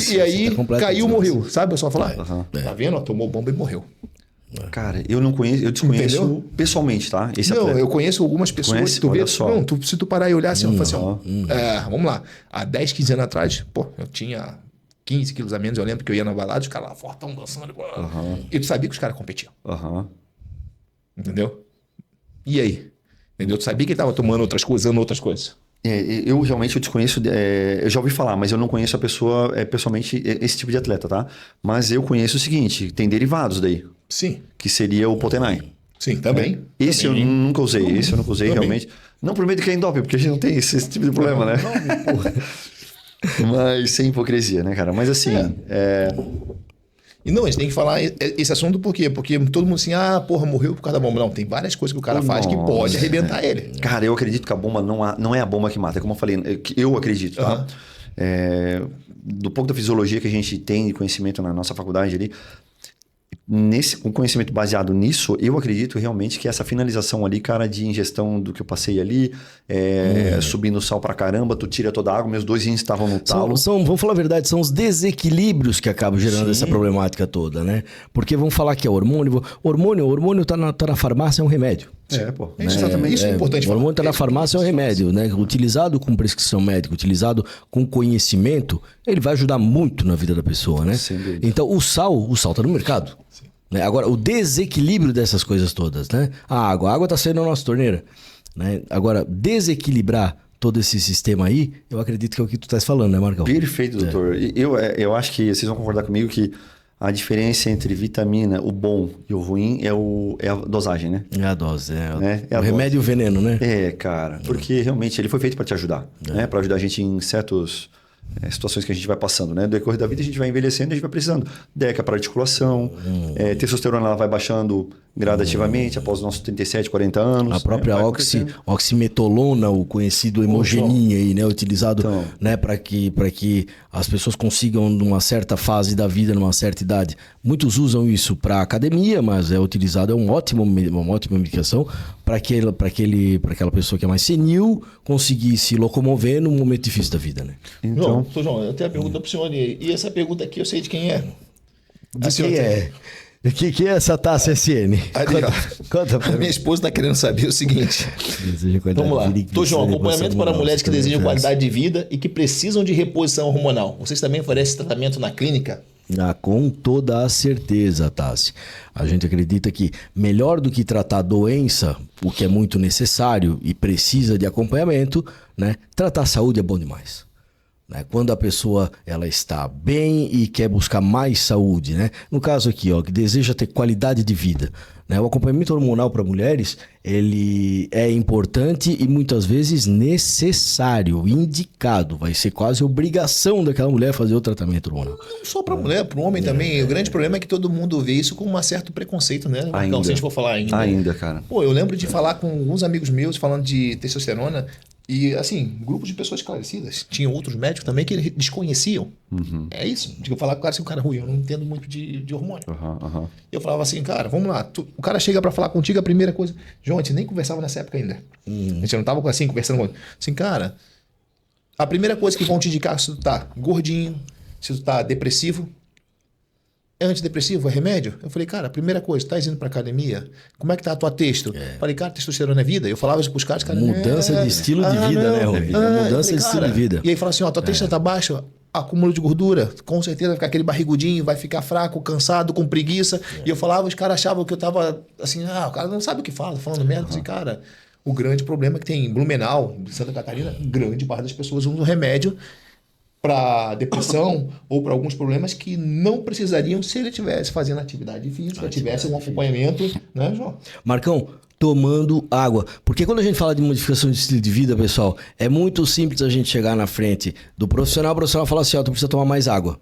E aí, caiu, morreu. Sabe? Eu só falar, tá vendo? Ó, tomou bomba e morreu. Cara, eu não conheço, eu desconheço pessoalmente, tá? Esse não, atleta. eu conheço algumas pessoas. Conhece? Tu vê, Olha só. não, se tu parar e olhar assim, eu falo assim, ó, vamos lá. Há 10, 15 anos atrás, pô, eu tinha 15 quilos a menos, eu lembro que eu ia na balada, os caras lá, fortão, dançando. E tu sabia que os caras competiam. Entendeu? E aí? Entendeu? Tu sabia que ele tava tomando outras coisas, usando outras coisas. Eu realmente desconheço, eu já ouvi falar, mas eu não conheço a pessoa pessoalmente, esse tipo de atleta, tá? Mas eu conheço o seguinte, tem derivados daí. Sim. Que seria o Potenai. Sim, também. Esse também. eu nunca usei, esse eu nunca usei Também. realmente. Não por medo de cair em doping, porque a gente não tem esse tipo de problema, né? Mas sem hipocrisia, né, cara? Mas assim, E não, a gente tem que falar esse assunto por quê? Porque todo mundo assim, porra, morreu por causa da bomba. Não, tem várias coisas que o cara faz que pode arrebentar ele. Cara, eu acredito que a bomba não é a bomba que mata. É como eu falei, eu acredito, tá? Do pouco da fisiologia que a gente tem de conhecimento na nossa faculdade ali, com conhecimento baseado nisso, eu acredito realmente que essa finalização ali, cara, de ingestão do que eu passei ali, subindo sal pra caramba, tu tira toda a água, meus 2 rins estavam no talo. Vamos falar a verdade, são os desequilíbrios que acabam gerando essa problemática toda, né? Porque vamos falar que é hormônio. Hormônio tá na farmácia, é um remédio. Exatamente. Isso é importante. O hormônio está na farmácia, é um remédio, né? Utilizado com prescrição médica, utilizado com conhecimento, ele vai ajudar muito na vida da pessoa, né? Então, o sal está no mercado. Né? Agora, o desequilíbrio dessas coisas todas, né? A água está saindo da nossa torneira. Né? Agora, desequilibrar todo esse sistema aí, eu acredito que é o que tu estás falando, né, Marcão? Perfeito, doutor. Eu acho que vocês vão concordar comigo que a diferença entre vitamina, o bom e o ruim é a dosagem, né? É a dose, É o remédio e o veneno, né? Cara. Porque realmente ele foi feito para te ajudar, né? Para ajudar a gente em certas situações que a gente vai passando, né? No decorrer da vida a gente vai envelhecendo e a gente vai precisando. DECA para articulação, testosterona ela vai baixando gradativamente após os nossos 37, 40 anos. A própria oximetolona, o conhecido hemogenin aí, né? Utilizado né? para que as pessoas consigam, numa certa fase da vida, numa certa idade. Muitos usam isso para academia, mas é utilizado, uma ótima medicação para aquela pessoa que é mais senil conseguir se locomover num momento difícil da vida, né? Então, João, eu tenho a pergunta pro senhor e essa pergunta aqui eu sei de quem é. Quem é? O que é essa taça SN? Conta pra mim. Minha esposa está querendo saber o seguinte. Vamos lá. João, acompanhamento para mulheres que desejam qualidade de vida e que precisam de reposição hormonal. Vocês também oferecem tratamento na clínica? Com toda a certeza, Tassi. A gente acredita que melhor do que tratar a doença, o que é muito necessário e precisa de acompanhamento, né? Tratar a saúde é bom demais. Quando a pessoa ela está bem e quer buscar mais saúde, né? No caso aqui, que deseja ter qualidade de vida, né? O acompanhamento hormonal para mulheres, ele é importante e muitas vezes necessário, indicado. Vai ser quase obrigação daquela mulher fazer o tratamento hormonal. Não só para mulher, para o homem também. O grande problema é que todo mundo vê isso com um certo preconceito, né? Ainda. Se a gente for falar ainda. Ainda, cara. Pô, eu lembro de falar com alguns amigos meus falando de testosterona. E, assim, grupos de pessoas esclarecidas. Tinham outros médicos também que eles desconheciam. É isso. Eu falar com o cara assim, o cara é ruim, eu não entendo muito de hormônio. Eu falava assim, cara, vamos lá. O cara chega pra falar contigo, a primeira coisa... João, a gente nem conversava nessa época ainda. A gente não tava assim, conversando com... Assim, cara, a primeira coisa que vão te indicar se tu tá gordinho, se tu tá depressivo... É antidepressivo? É remédio? Eu falei, cara, a primeira coisa, tá indo pra academia? Como é que tá a tua testo? Falei, cara, testosterona é vida? Eu falava isso pros caras, mudança de estilo de vida, né, Rui? Mudança de estilo de vida. E aí fala assim, tua testo tá baixa, acúmulo de gordura, com certeza vai ficar aquele barrigudinho, vai ficar fraco, cansado, com preguiça. E eu falava, os caras achavam que eu tava assim, o cara não sabe o que fala, falando merda. Assim, cara, o grande problema é que tem em Blumenau, em Santa Catarina, grande parte das pessoas usam remédio para depressão ou para alguns problemas que não precisariam se ele estivesse fazendo atividade física, tivesse um acompanhamento, né, João? Marcão, tomando água. Porque quando a gente fala de modificação de estilo de vida, pessoal, é muito simples a gente chegar na frente do profissional, o profissional fala assim, tu precisa tomar mais água.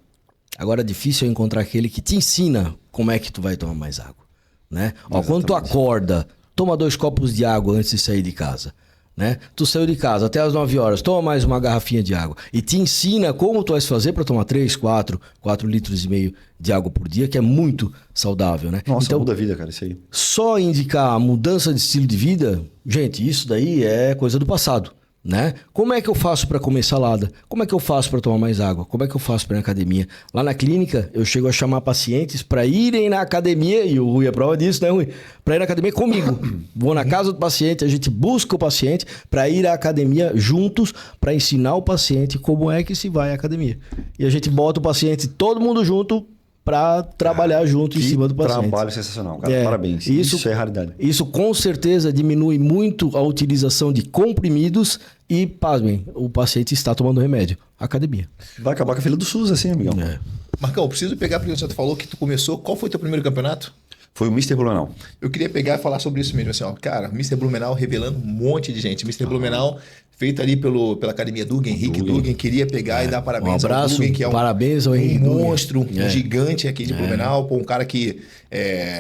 Agora, difícil é encontrar aquele que te ensina como é que tu vai tomar mais água, né? Quando tu acorda, toma 2 copos de água antes de sair de casa. né? Tu saiu de casa até as 9 horas, toma mais uma garrafinha de água. E te ensina como tu vais fazer para tomar 3, 4 litros e meio de água por dia, que é muito saudável, né? Nossa, então, muda a vida, cara, isso aí. só indicar a mudança de estilo de vida, gente, isso daí é coisa do passado, né? Como é que eu faço para comer salada? Como é que eu faço para tomar mais água? Como é que eu faço para ir na academia? Lá na clínica, eu chego a chamar pacientes para irem na academia, e o Rui é prova disso, né, Rui? Para ir na academia comigo. Vou na casa do paciente, a gente busca o paciente para ir à academia juntos, para ensinar o paciente como é que se vai à academia. E a gente bota o paciente, todo mundo junto, para trabalhar junto em cima do paciente. Trabalho sensacional, cara. Parabéns. Isso é raridade. Isso com certeza diminui muito a utilização de comprimidos e, pasmem, o paciente está tomando remédio. Academia. Vai acabar com a fila do SUS, assim, amigão. Marcão, eu preciso pegar, porque você falou que tu começou. Qual foi teu primeiro campeonato? Foi o Mr. Blumenau. Eu queria pegar e falar sobre isso mesmo, assim, ó. Cara, Mr. Blumenau revelando um monte de gente. Mr. Blumenau, feito ali pela academia Dugan, Henrique Dugan, queria pegar e dar parabéns ao Dugan, que é parabéns ao Henrique Dugan. Monstro, um gigante aqui de Blumenau, um cara que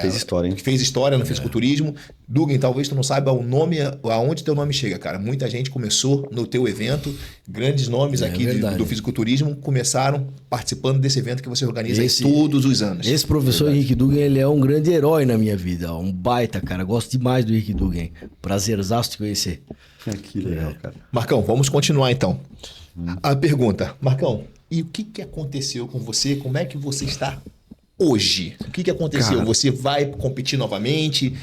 fez história, hein? Que fez história no fisiculturismo. Dugan, talvez tu não saiba o nome, aonde teu nome chega, cara. Muita gente começou no teu evento, grandes nomes aqui do fisiculturismo começaram participando desse evento que você organiza todos os anos. Esse professor Henrique Dugan, ele é um grande herói na minha vida, um baita, cara. Gosto demais do Henrique Dugan. Prazerzaço te conhecer. Que legal, cara. Marcão, vamos continuar então. A pergunta, Marcão, e o que aconteceu com você? Como é que você está hoje? O que aconteceu? Cara, você vai competir novamente?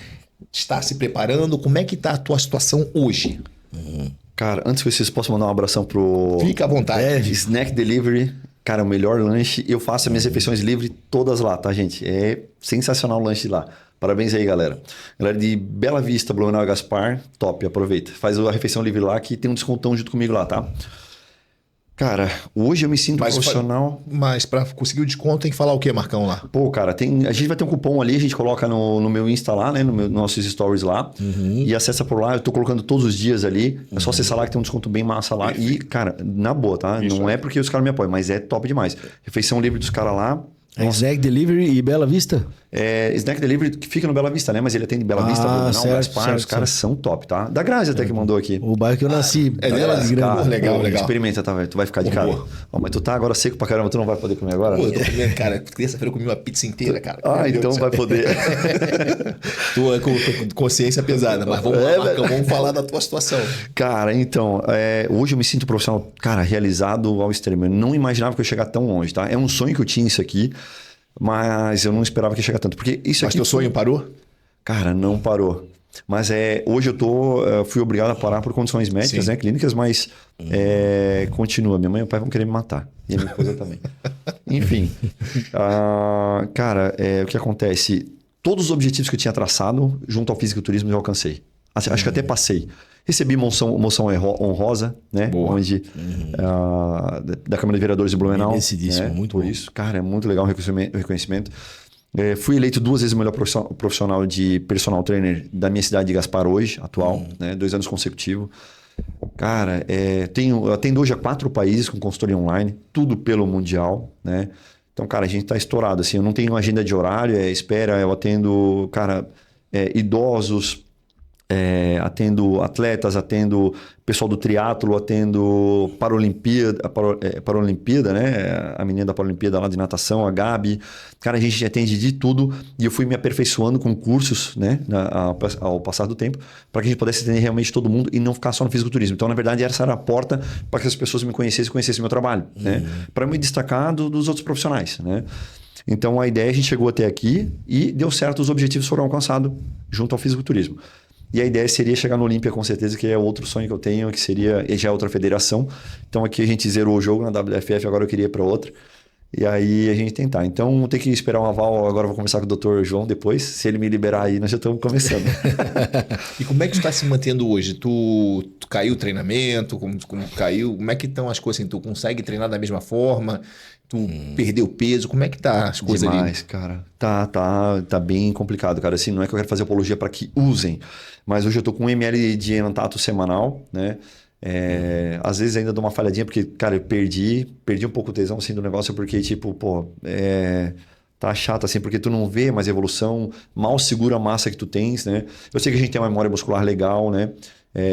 Está se preparando? Como é que está a tua situação hoje? Cara, antes que vocês possam mandar um abração pro... Fica à vontade. Snack Delivery. Cara, o melhor lanche. Eu faço as minhas refeições livres todas lá, tá, gente? É sensacional o lanche lá. Parabéns aí, galera. Galera de Bela Vista, Blumenau e Gaspar, top, aproveita. Faz a refeição livre lá que tem um descontão junto comigo lá, tá? Cara, hoje eu me sinto profissional. Mas para conseguir o desconto tem que falar o quê, Marcão, lá? Pô, cara, a gente vai ter um cupom ali, a gente coloca no meu Insta lá, né? Nos nossos stories lá. E acessa por lá, eu tô colocando todos os dias ali. É só acessar lá que tem um desconto bem massa lá. E, cara, na boa, tá? Isso, não é porque os caras me apoiam, mas é top demais. Refeição livre dos caras lá. Snack Delivery e Bela Vista? Snack Delivery que fica no Bela Vista, né? Mas ele atende Bela Vista, Blumenau, Gaspar, os caras são top, tá? Da Grazi até que mandou aqui. O bairro que eu nasci. Legal. Experimenta, tá, velho? Tu vai ficar de cara. Mas tu tá agora seco pra caramba, tu não vai poder comer agora? Pô, eu tô comendo, cara. Terça-feira eu comi uma pizza inteira, cara. Então vai poder. Tô com consciência pesada, mas vamos lá, Marcão, vamos falar da tua situação. Cara, então, hoje eu me sinto profissional, cara, realizado ao extremo. Eu não imaginava que eu ia chegar tão longe, tá? É um sonho que eu tinha isso aqui. Mas eu não esperava que ia chegar tanto. Porque isso Mas aqui teu sonho parou? Cara, não parou. Mas hoje fui obrigado a parar por condições médicas, né, clínicas, mas continua. Minha mãe e meu pai vão querer me matar. E a minha esposa também. Enfim. Cara, o que acontece? Todos os objetivos que eu tinha traçado junto ao fisiculturismo eu alcancei. Acho que até passei. Recebi moção honrosa, né? Boa. Onde, da Câmara de Vereadores de Blumenau. Merecidíssimo, muito bom. Isso, cara, é muito legal o reconhecimento. Fui eleito 2 vezes o melhor profissional de personal trainer da minha cidade de Gaspar hoje, atual, né? 2 anos consecutivos. Cara, eu atendo hoje a 4 países com consultoria online, tudo pelo Mundial, né? Então, cara, a gente tá estourado, assim, eu não tenho agenda de horário, eu atendo, cara, idosos, atendo atletas, atendo pessoal do triatlo, atendo Paralimpíada, né? A menina da Paralimpíada lá de natação, a Gabi. Cara, a gente atende de tudo e eu fui me aperfeiçoando com cursos, né? Ao passar do tempo, para que a gente pudesse atender realmente todo mundo e não ficar só no fisiculturismo. Então, na verdade, essa era a porta para que as pessoas me conhecessem meu trabalho, né? Para me destacar dos outros profissionais, né? Então, a ideia, a gente chegou até aqui e deu certo, os objetivos foram alcançados junto ao fisiculturismo. E a ideia seria chegar no Olímpia, com certeza, que é outro sonho que eu tenho, que seria já outra federação. Então aqui a gente zerou o jogo na WFF, agora eu queria ir para outra. E aí a gente tentar. Então tem que esperar um aval, agora eu vou conversar com o Dr. João depois. Se ele me liberar aí, nós já estamos começando. E como é que tu está se mantendo hoje? Tu caiu o treinamento? Como caiu? Como é que estão as coisas assim? Tu consegue treinar da mesma forma? Tu perdeu peso? Como é que tá as coisas ali? Demais, cara. Tá bem complicado, cara. Assim, não é que eu quero fazer apologia para que usem, mas hoje eu tô com 1 ml de enantato semanal, né? Às vezes ainda dou uma falhadinha, porque, cara, eu perdi um pouco o tesão assim do negócio, porque, tipo, tá chato assim, porque tu não vê mais evolução, mal segura a massa que tu tens, né? Eu sei que a gente tem uma memória muscular legal, né?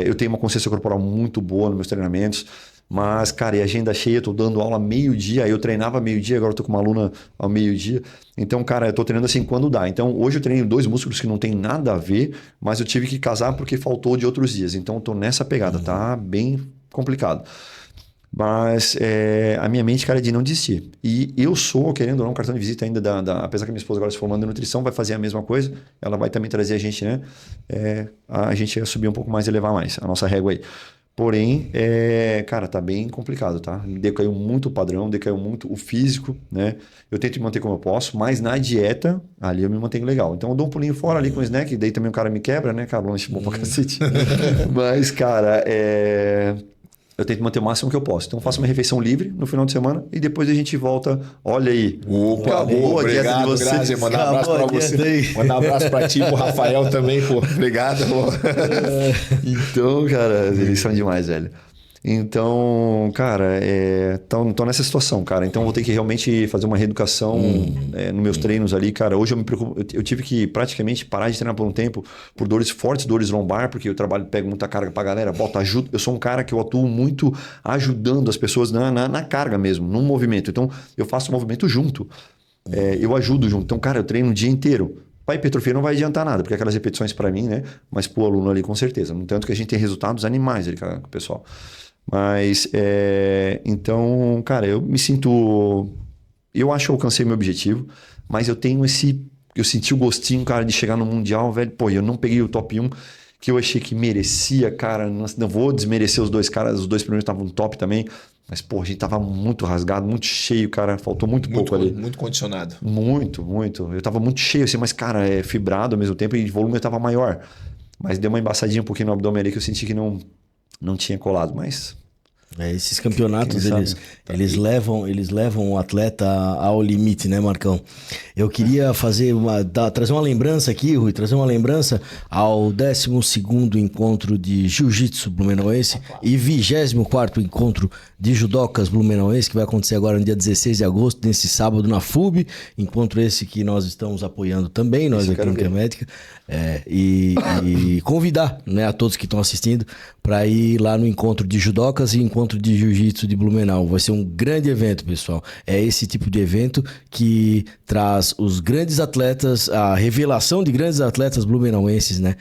Eu tenho uma consciência corporal muito boa nos meus treinamentos. Mas, cara, e agenda cheia, eu tô dando aula meio-dia, aí eu treinava meio-dia, agora eu tô com uma aluna ao meio-dia. Então, cara, eu tô treinando assim quando dá. Então, hoje eu treino 2 músculos que não tem nada a ver, mas eu tive que casar porque faltou de outros dias. Então, eu tô nessa pegada, tá bem complicado. Mas a minha mente, cara, é de não desistir. E eu sou, querendo ou não, um cartão de visita ainda apesar que minha esposa agora se formando em nutrição, vai fazer a mesma coisa. Ela vai também trazer a gente, né? A gente ia subir um pouco mais e levar mais a nossa régua aí. Porém, cara, tá bem complicado, tá? Decaiu muito o padrão, decaiu muito o físico, né? Eu tento me manter como eu posso, mas na dieta, ali eu me mantenho legal. Então eu dou um pulinho fora ali com o snack, daí também o cara me quebra, né, cara? Lanche bom pra cacete. Mas, cara, eu tento manter o máximo que eu posso. Então eu faço uma refeição livre no final de semana e depois a gente volta. Olha aí. Acabou a dieta de vocês. Grazi, mandar um abraço pra você. Mandar um abraço pra ti, pro Rafael também, pô. Obrigado. Então, cara, eles são demais, velho. Então, cara, tô nessa situação, cara. Então, vou ter que realmente fazer uma reeducação nos meus treinos ali, cara. Hoje eu me preocupo. Eu tive que praticamente parar de treinar por um tempo por dores fortes, dores lombar, porque eu pego muita carga pra galera, ajuda. Eu sou um cara que eu atuo muito ajudando as pessoas na carga mesmo, no movimento. Então, eu faço o movimento junto. Eu ajudo junto. Então, cara, eu treino o dia inteiro. Para hipertrofia não vai adiantar nada, porque aquelas repetições para mim, né? Mas pro aluno ali, com certeza. No tanto que a gente tem resultados animais ali com o pessoal. Mas, então, cara, eu me sinto... Eu acho que eu alcancei meu objetivo, mas eu tenho eu senti o gostinho, cara, de chegar no Mundial, velho. Pô, eu não peguei o top 1, que eu achei que merecia, cara. Não vou desmerecer os 2 caras, os 2 primeiros estavam top também. Mas, pô, a gente tava muito rasgado, muito cheio, cara. Faltou muito pouco ali. Muito condicionado. Muito. Eu tava muito cheio, assim, mas, cara, fibrado ao mesmo tempo e o volume tava maior. Mas deu uma embaçadinha um pouquinho no abdômen ali que eu senti que não tinha colado, mas... Esses campeonatos, eles levam o atleta ao limite, né, Marcão? Eu queria trazer uma lembrança aqui, Rui, ao 12º encontro de Jiu-Jitsu Blumenauense e 24º encontro de Judocas Blumenauense, que vai acontecer agora no dia 16 de agosto, nesse sábado na FUB, encontro esse que nós estamos apoiando também, nós aqui no Médica, e convidar, né, a todos que estão assistindo para ir lá no encontro de Judocas e encontro de Jiu-Jitsu de Blumenau. Vai ser um grande evento, pessoal. É esse tipo de evento que traz os grandes atletas, a revelação de grandes atletas blumenauenses, né?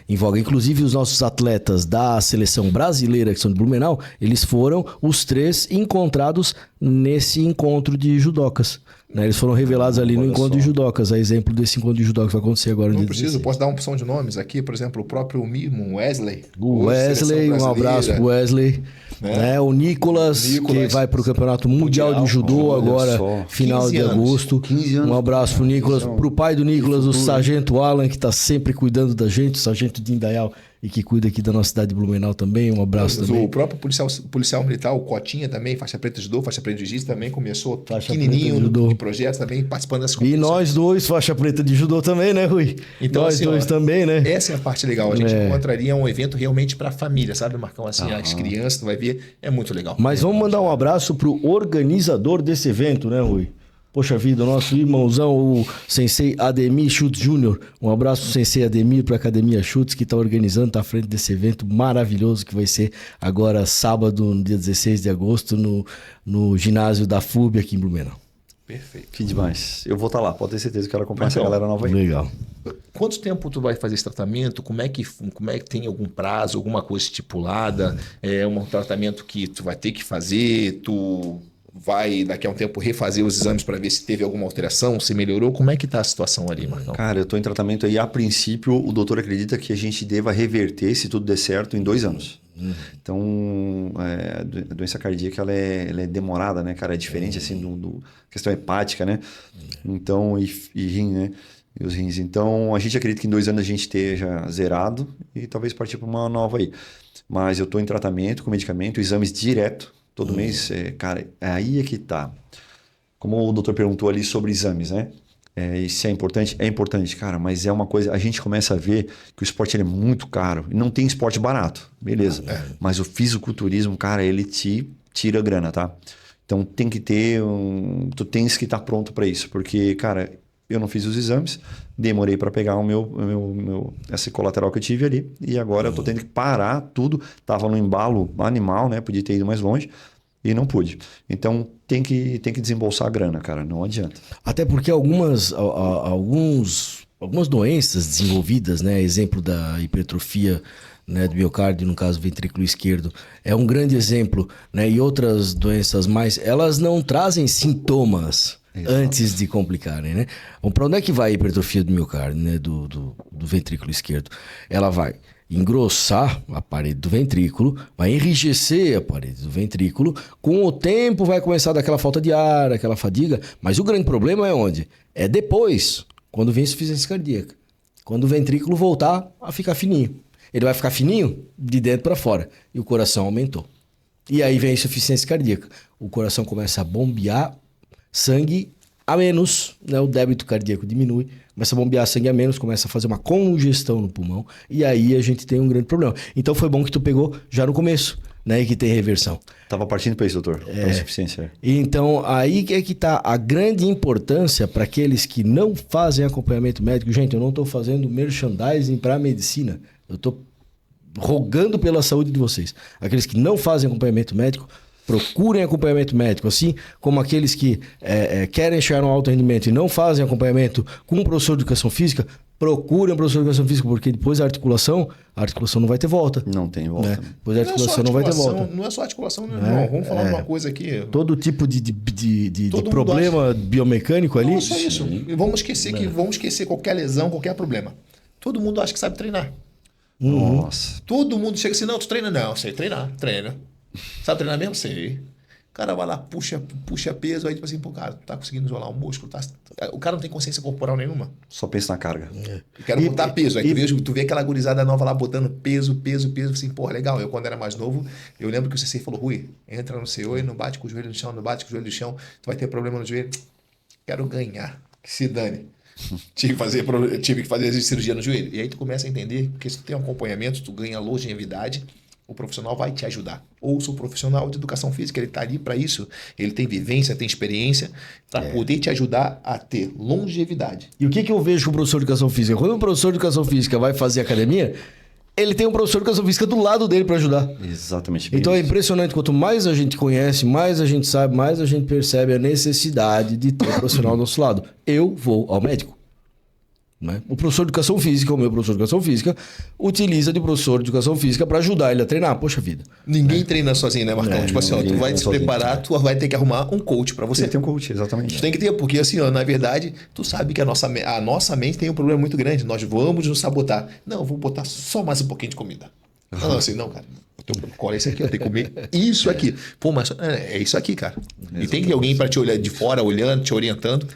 Em voga. Inclusive os nossos atletas da seleção brasileira, que são de Blumenau, eles foram os 3 encontrados nesse encontro de Judocas. Né? Eles foram revelados ali no encontro de Judocas. A exemplo desse encontro de Judocas que vai acontecer agora no dia 16. Posso dar uma opção de nomes aqui? Por exemplo, o próprio Mimo, Wesley. O Wesley, um abraço pro Wesley. Né? O Nicolas, que vai pro Campeonato Mundial de Judô agora, final de agosto. 15 anos. Um abraço pro Nicolas, pro pai do Nicolas, o Sargento Alan, que tá sempre cuidando da gente, o Sargento Dindayal, e que cuida aqui da nossa cidade de Blumenau também. Um abraço também. O próprio policial militar, o Cotinha também, faixa preta de judô, faixa preta de jiu-jitsu também, começou pequenininho de projetos também, participando dessa competição. E nós 2, faixa preta de judô também, né, Rui? Então, nós assim, 2 também, né? Essa é a parte legal. A gente encontraria um evento realmente para a família, sabe, Marcão? Assim, as crianças, tu vai ver, é muito legal. Mas vamos mandar um abraço pro organizador desse evento, né, Rui? Poxa vida, o nosso irmãozão, o Sensei Ademir Schutz Júnior. Um abraço pro Sensei Ademir, pra Academia Schutz, que tá organizando, tá à frente desse evento maravilhoso que vai ser agora sábado, no dia 16 de agosto, no ginásio da FUB aqui em Blumenau. Perfeito. Que demais. Eu vou estar lá, pode ter certeza que eu quero acompanhar essa galera nova aí. Legal. Quanto tempo tu vai fazer esse tratamento? Como é que tem algum prazo, alguma coisa estipulada? É um tratamento que tu vai ter que fazer, tu vai daqui a um tempo refazer os exames para ver se teve alguma alteração, se melhorou? Como é que tá a situação ali, Marcão? Cara, eu tô em tratamento aí. A princípio, o doutor acredita que a gente deva reverter, se tudo der certo, em 2 anos. Então, a doença cardíaca, ela é demorada, né, cara? É diferente, assim, do questão hepática, né? Então, e rim, né? E os rins. Então, a gente acredita que em 2 anos a gente esteja zerado e talvez partir para uma nova aí. Mas eu tô em tratamento com medicamento, exames direto. Todo mês, cara, aí é que tá. Como o doutor perguntou ali sobre exames, né? Isso é importante? É importante, cara, mas é uma coisa... A gente começa a ver que o esporte ele é muito caro. E não tem esporte barato, beleza. Mas o fisiculturismo, cara, ele te tira grana, tá? Então tem que ter... Tu tens que estar pronto para isso. Porque, cara, Eu não fiz os exames, demorei para pegar esse colateral que eu tive ali. E agora eu tô tendo que parar tudo. Tava no embalo animal, né? Podia ter ido mais longe e não pude. Então tem que desembolsar a grana, cara. Não adianta. Até porque algumas doenças desenvolvidas, né? Exemplo da hipertrofia, né, do miocárdio, no caso ventrículo esquerdo, é um grande exemplo, né? E outras doenças mais, elas não trazem sintomas. Exato. Antes de complicarem, né? Para onde é que vai a hipertrofia do miocárdio, né? Do ventrículo esquerdo? Ela vai engrossar a parede do ventrículo, vai enrijecer a parede do ventrículo, com o tempo vai começar a dar aquela falta de ar, aquela fadiga, mas o grande problema é onde? É depois, quando vem insuficiência cardíaca. Quando o ventrículo voltar a ficar fininho. Ele vai ficar fininho de dentro para fora e o coração aumentou. E aí vem a insuficiência cardíaca. O coração começa a bombear sangue a menos, né? O débito cardíaco diminui, começa a bombear sangue a menos, começa a fazer uma congestão no pulmão e aí a gente tem um grande problema. Então foi bom que tu pegou já no começo, né? E que tem reversão. Tava partindo para isso, doutor. Para insuficiência. Então aí é que tá a grande importância para aqueles que não fazem acompanhamento médico. Gente, eu não estou fazendo merchandising para a medicina. Eu estou rogando pela saúde de vocês. Aqueles que não fazem acompanhamento médico, procurem acompanhamento médico, assim como aqueles que querem chegar no alto rendimento e não fazem acompanhamento com um professor de educação física, procurem um professor de educação física, porque depois a articulação não vai ter volta. Não tem volta. Né? Depois a articulação não vai ter volta. Não é só articulação, né? Não, vamos falar uma coisa aqui. Todo tipo de problema biomecânico ali. Não, só isso. Vamos esquecer qualquer lesão, qualquer problema. Todo mundo acha que sabe treinar. Nossa. Todo mundo chega assim, não, tu treina? Não, sei treinar, treina. Sabe treinar mesmo? Sei. O cara vai lá, puxa peso, aí tipo assim, pô, cara, tu tá conseguindo isolar o músculo, tá? O cara não tem consciência corporal nenhuma. Só pensa na carga. Eu quero botar peso. Aí tu vê aquela gurizada nova lá botando peso, assim, porra, legal. Eu quando era mais novo, eu lembro que o CC falou, Rui, entra no seu e não bate com o joelho no chão, não bate com o joelho no chão, tu vai ter problema no joelho. Quero ganhar, que se dane. Tive que fazer cirurgia no joelho. E aí tu começa a entender que se tu tem um acompanhamento, tu ganha longevidade, o profissional vai te ajudar. Ouça o profissional de educação física, ele está ali para isso. Ele tem vivência, tem experiência, para poder te ajudar a ter longevidade. E o que eu vejo com o professor de educação física? Quando o professor de educação física vai fazer academia, ele tem um professor de educação física do lado dele para ajudar. Exatamente. Então é impressionante, quanto mais a gente conhece, mais a gente sabe, mais a gente percebe a necessidade de ter um profissional do nosso lado. Eu vou ao médico. Né? O professor de educação física, o meu professor de educação física, utiliza de professor de educação física para ajudar ele a treinar. Poxa vida. Ninguém treina sozinho, né, Marcão? Tipo assim, ó, tu vai se preparar, tu vai ter que arrumar um coach para você. Você tem um coach, exatamente. Tu tem que ter, porque assim, ó, na verdade, tu sabe que a nossa mente tem um problema muito grande. Nós vamos nos sabotar. Não, eu vou botar só mais um pouquinho de comida. Não, assim, não, cara. O teu protocolo é esse aqui, eu tenho que comer isso aqui. Pô, mas é isso aqui, cara. Exatamente. E tem que ter alguém para te olhar de fora, olhando, te orientando.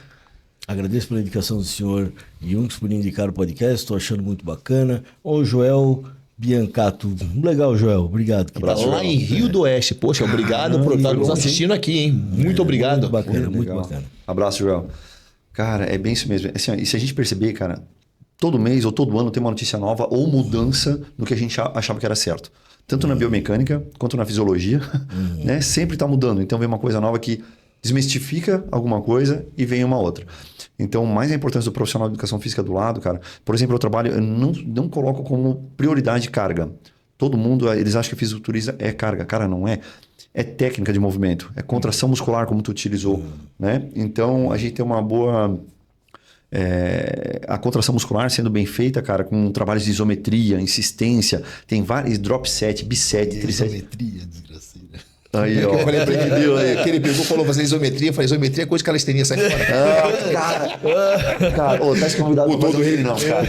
Agradeço pela indicação do senhor Junks por indicar o podcast, estou achando muito bacana. O Joel Biancato. Legal, Joel. Obrigado. Abraço, lá em Rio do Oeste. Poxa, obrigado por estar nos assistindo aqui, hein? Muito obrigado. Muito bacana, muito bacana. Abraço, Joel. Cara, é bem isso mesmo. Assim, e se a gente perceber, cara, todo mês ou todo ano tem uma notícia nova ou mudança no que a gente achava que era certo. Tanto na biomecânica quanto na fisiologia, né? Sempre está mudando. Então vem uma coisa nova que desmistifica alguma coisa e vem uma outra. Então, mais a importância do profissional de educação física do lado, cara. Por exemplo, eu não coloco como prioridade carga. Todo mundo, eles acham que fisiculturista é carga. Cara, não é. É técnica de movimento. É contração muscular, como tu utilizou, né? Então, a gente tem uma boa... a contração muscular sendo bem feita, cara, com trabalhos de isometria, insistência. Tem vários drop set, biset, triset. Isometria, desgraceira. Aí, ó. Eu falei pra ele, que ele pegou e falou, fazer isometria. Eu falei, isometria é coisa de calistenia, sai fora. Cara, tá esse convidado com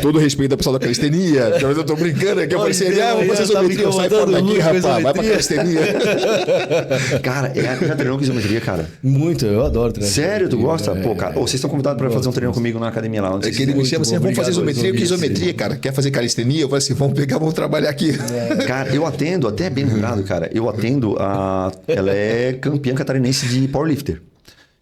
todo respeito ao pessoal da calistenia. Talvez eu tô brincando aqui. Eu falei assim, vou fazer isometria. Sai fora daqui, rapaz. Vai pra calistenia. Cara, já treinou com isometria, cara? Muito, eu adoro treinar. Sério? Tu gosta? Pô, cara, vocês estão convidados pra fazer um treino comigo na academia lá. É que ele me chama assim, vamos fazer isometria. Que isometria, cara? Quer fazer calistenia? Eu falei assim, vamos trabalhar aqui. Cara, eu atendo, até bem lembrado, cara. Eu atendo ela é campeã catarinense de powerlifter.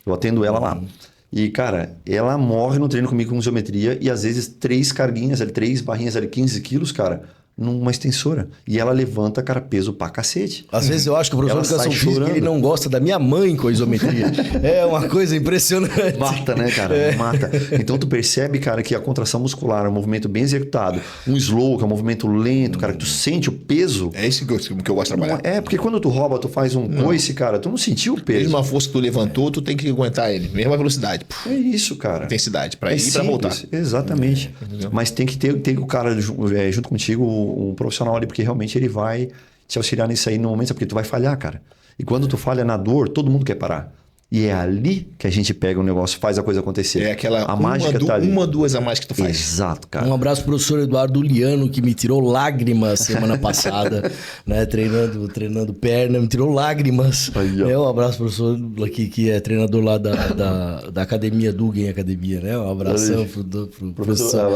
Eu atendo ela lá. E, cara, ela morre no treino comigo com geometria e às vezes 3 carguinhas, 3 barrinhas ali, 15 quilos, cara, numa extensora. E ela levanta, cara, peso pra cacete. Às vezes eu acho que o professor de educação física ele não gosta da minha mãe com a isometria. É uma coisa impressionante. Mata, né, cara? Mata. Então tu percebe, cara, que a contração muscular é um movimento bem executado. Um slow, que é um movimento lento, cara, que tu sente o peso. É isso que eu gosto de trabalhar. Porque quando tu rouba, tu faz um coice, cara, tu não sentiu o peso. Mesma força que tu levantou, tu tem que aguentar ele. Mesma velocidade. É isso, cara. Intensidade, pra ir e pra voltar. Exatamente. Mas tem que ter o cara junto contigo, um profissional ali, porque realmente ele vai te auxiliar nisso aí no momento, porque tu vai falhar, cara. E quando tu falha na dor, todo mundo quer parar. E é ali que a gente pega o negócio, faz a coisa acontecer. É aquela a mágica tá ali. 2 a mais que tu faz. Exato, cara. Um abraço pro professor Eduardo Liano, que me tirou lágrimas semana passada, né? Treinando perna, me tirou lágrimas. Aí, um abraço pro professor que é treinador lá da Academia Dugan Academia, né? Um abração pro professor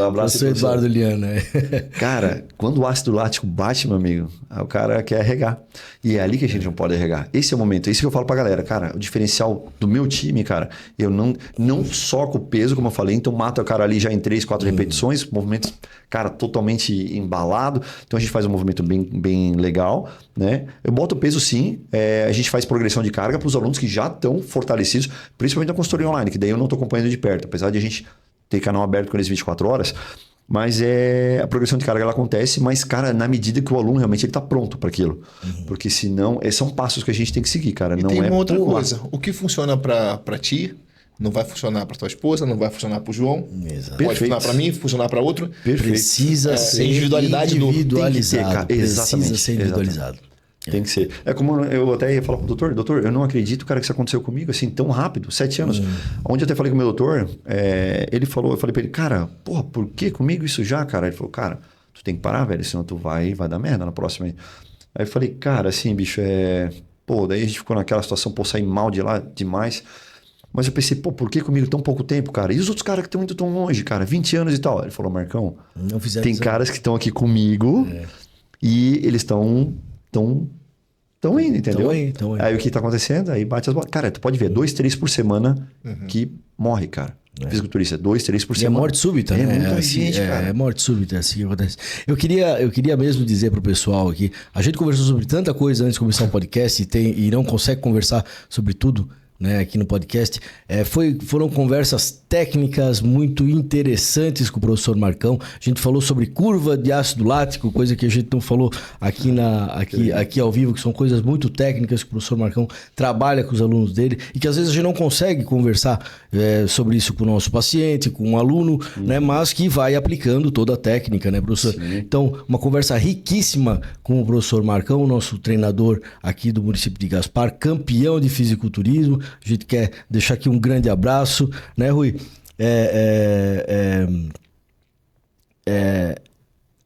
Eduardo Liano. Né? Cara, quando o ácido lático bate, meu amigo, o cara quer arregar. E é ali que a gente não pode arregar. Esse é o momento. Isso que eu falo pra galera, cara. O diferencial do meu time, cara, eu não soco o peso, como eu falei, então mato o cara ali já em 3, 4 repetições, movimentos, cara, totalmente embalado. Então a gente faz um movimento bem legal, né? Eu boto o peso sim, a gente faz progressão de carga para os alunos que já estão fortalecidos, principalmente na consultoria online, que daí eu não estou acompanhando de perto, apesar de a gente ter canal aberto com eles 24 horas. Mas a progressão de carga ela acontece, mas, cara, na medida que o aluno realmente ele tá pronto para aquilo. Porque senão, são passos que a gente tem que seguir, cara. E não tem é uma outra pular. coisa. O que funciona para ti, não vai funcionar para tua esposa, não vai funcionar para o João. Exato. Pode funcionar para mim, funcionar para outro. Perfeito. Precisa ser individualidade individualizado. Tem que ter, cara. Precisa Exatamente. ser individualizado. Tem que ser. É como eu até ia falar pro doutor, eu não acredito, cara, que isso aconteceu comigo assim tão rápido, 7 anos. Onde eu até falei com o meu doutor, ele falou, eu falei pra ele, cara, porra, por que comigo isso já, cara? Ele falou, cara, tu tem que parar, velho, senão tu vai dar merda na próxima aí. Aí eu falei, cara, assim, bicho, daí a gente ficou naquela situação, sair mal de lá demais. Mas eu pensei, por que comigo tão pouco tempo, cara? E os outros caras que estão indo tão longe, cara, 20 anos e tal? Ele falou, Marcão, tem caras que estão aqui comigo e eles estão indo, entendeu? Tão indo. Aí o que tá acontecendo? Aí bate as bolas. Cara, tu pode ver, 2, 3 por semana que morre, cara. Fisiculturista, 2, 3 por semana. É morte súbita, né? Muita gente, cara. É morte súbita, é assim que acontece. Eu queria mesmo dizer pro pessoal aqui, a gente conversou sobre tanta coisa antes de começar um podcast e não consegue conversar sobre tudo, né, aqui no podcast. Foram conversas técnicas muito interessantes com o professor Marcão. A gente falou sobre curva de ácido lático, coisa que a gente não falou aqui ao vivo, que são coisas muito técnicas que o professor Marcão trabalha com os alunos dele e que às vezes a gente não consegue conversar sobre isso com o nosso paciente, com um aluno, né, mas que vai aplicando toda a técnica, né, professor? Sim. Então, uma conversa riquíssima com o professor Marcão, nosso treinador aqui do município de Gaspar, campeão de fisiculturismo. A gente quer deixar aqui um grande abraço, né, Rui?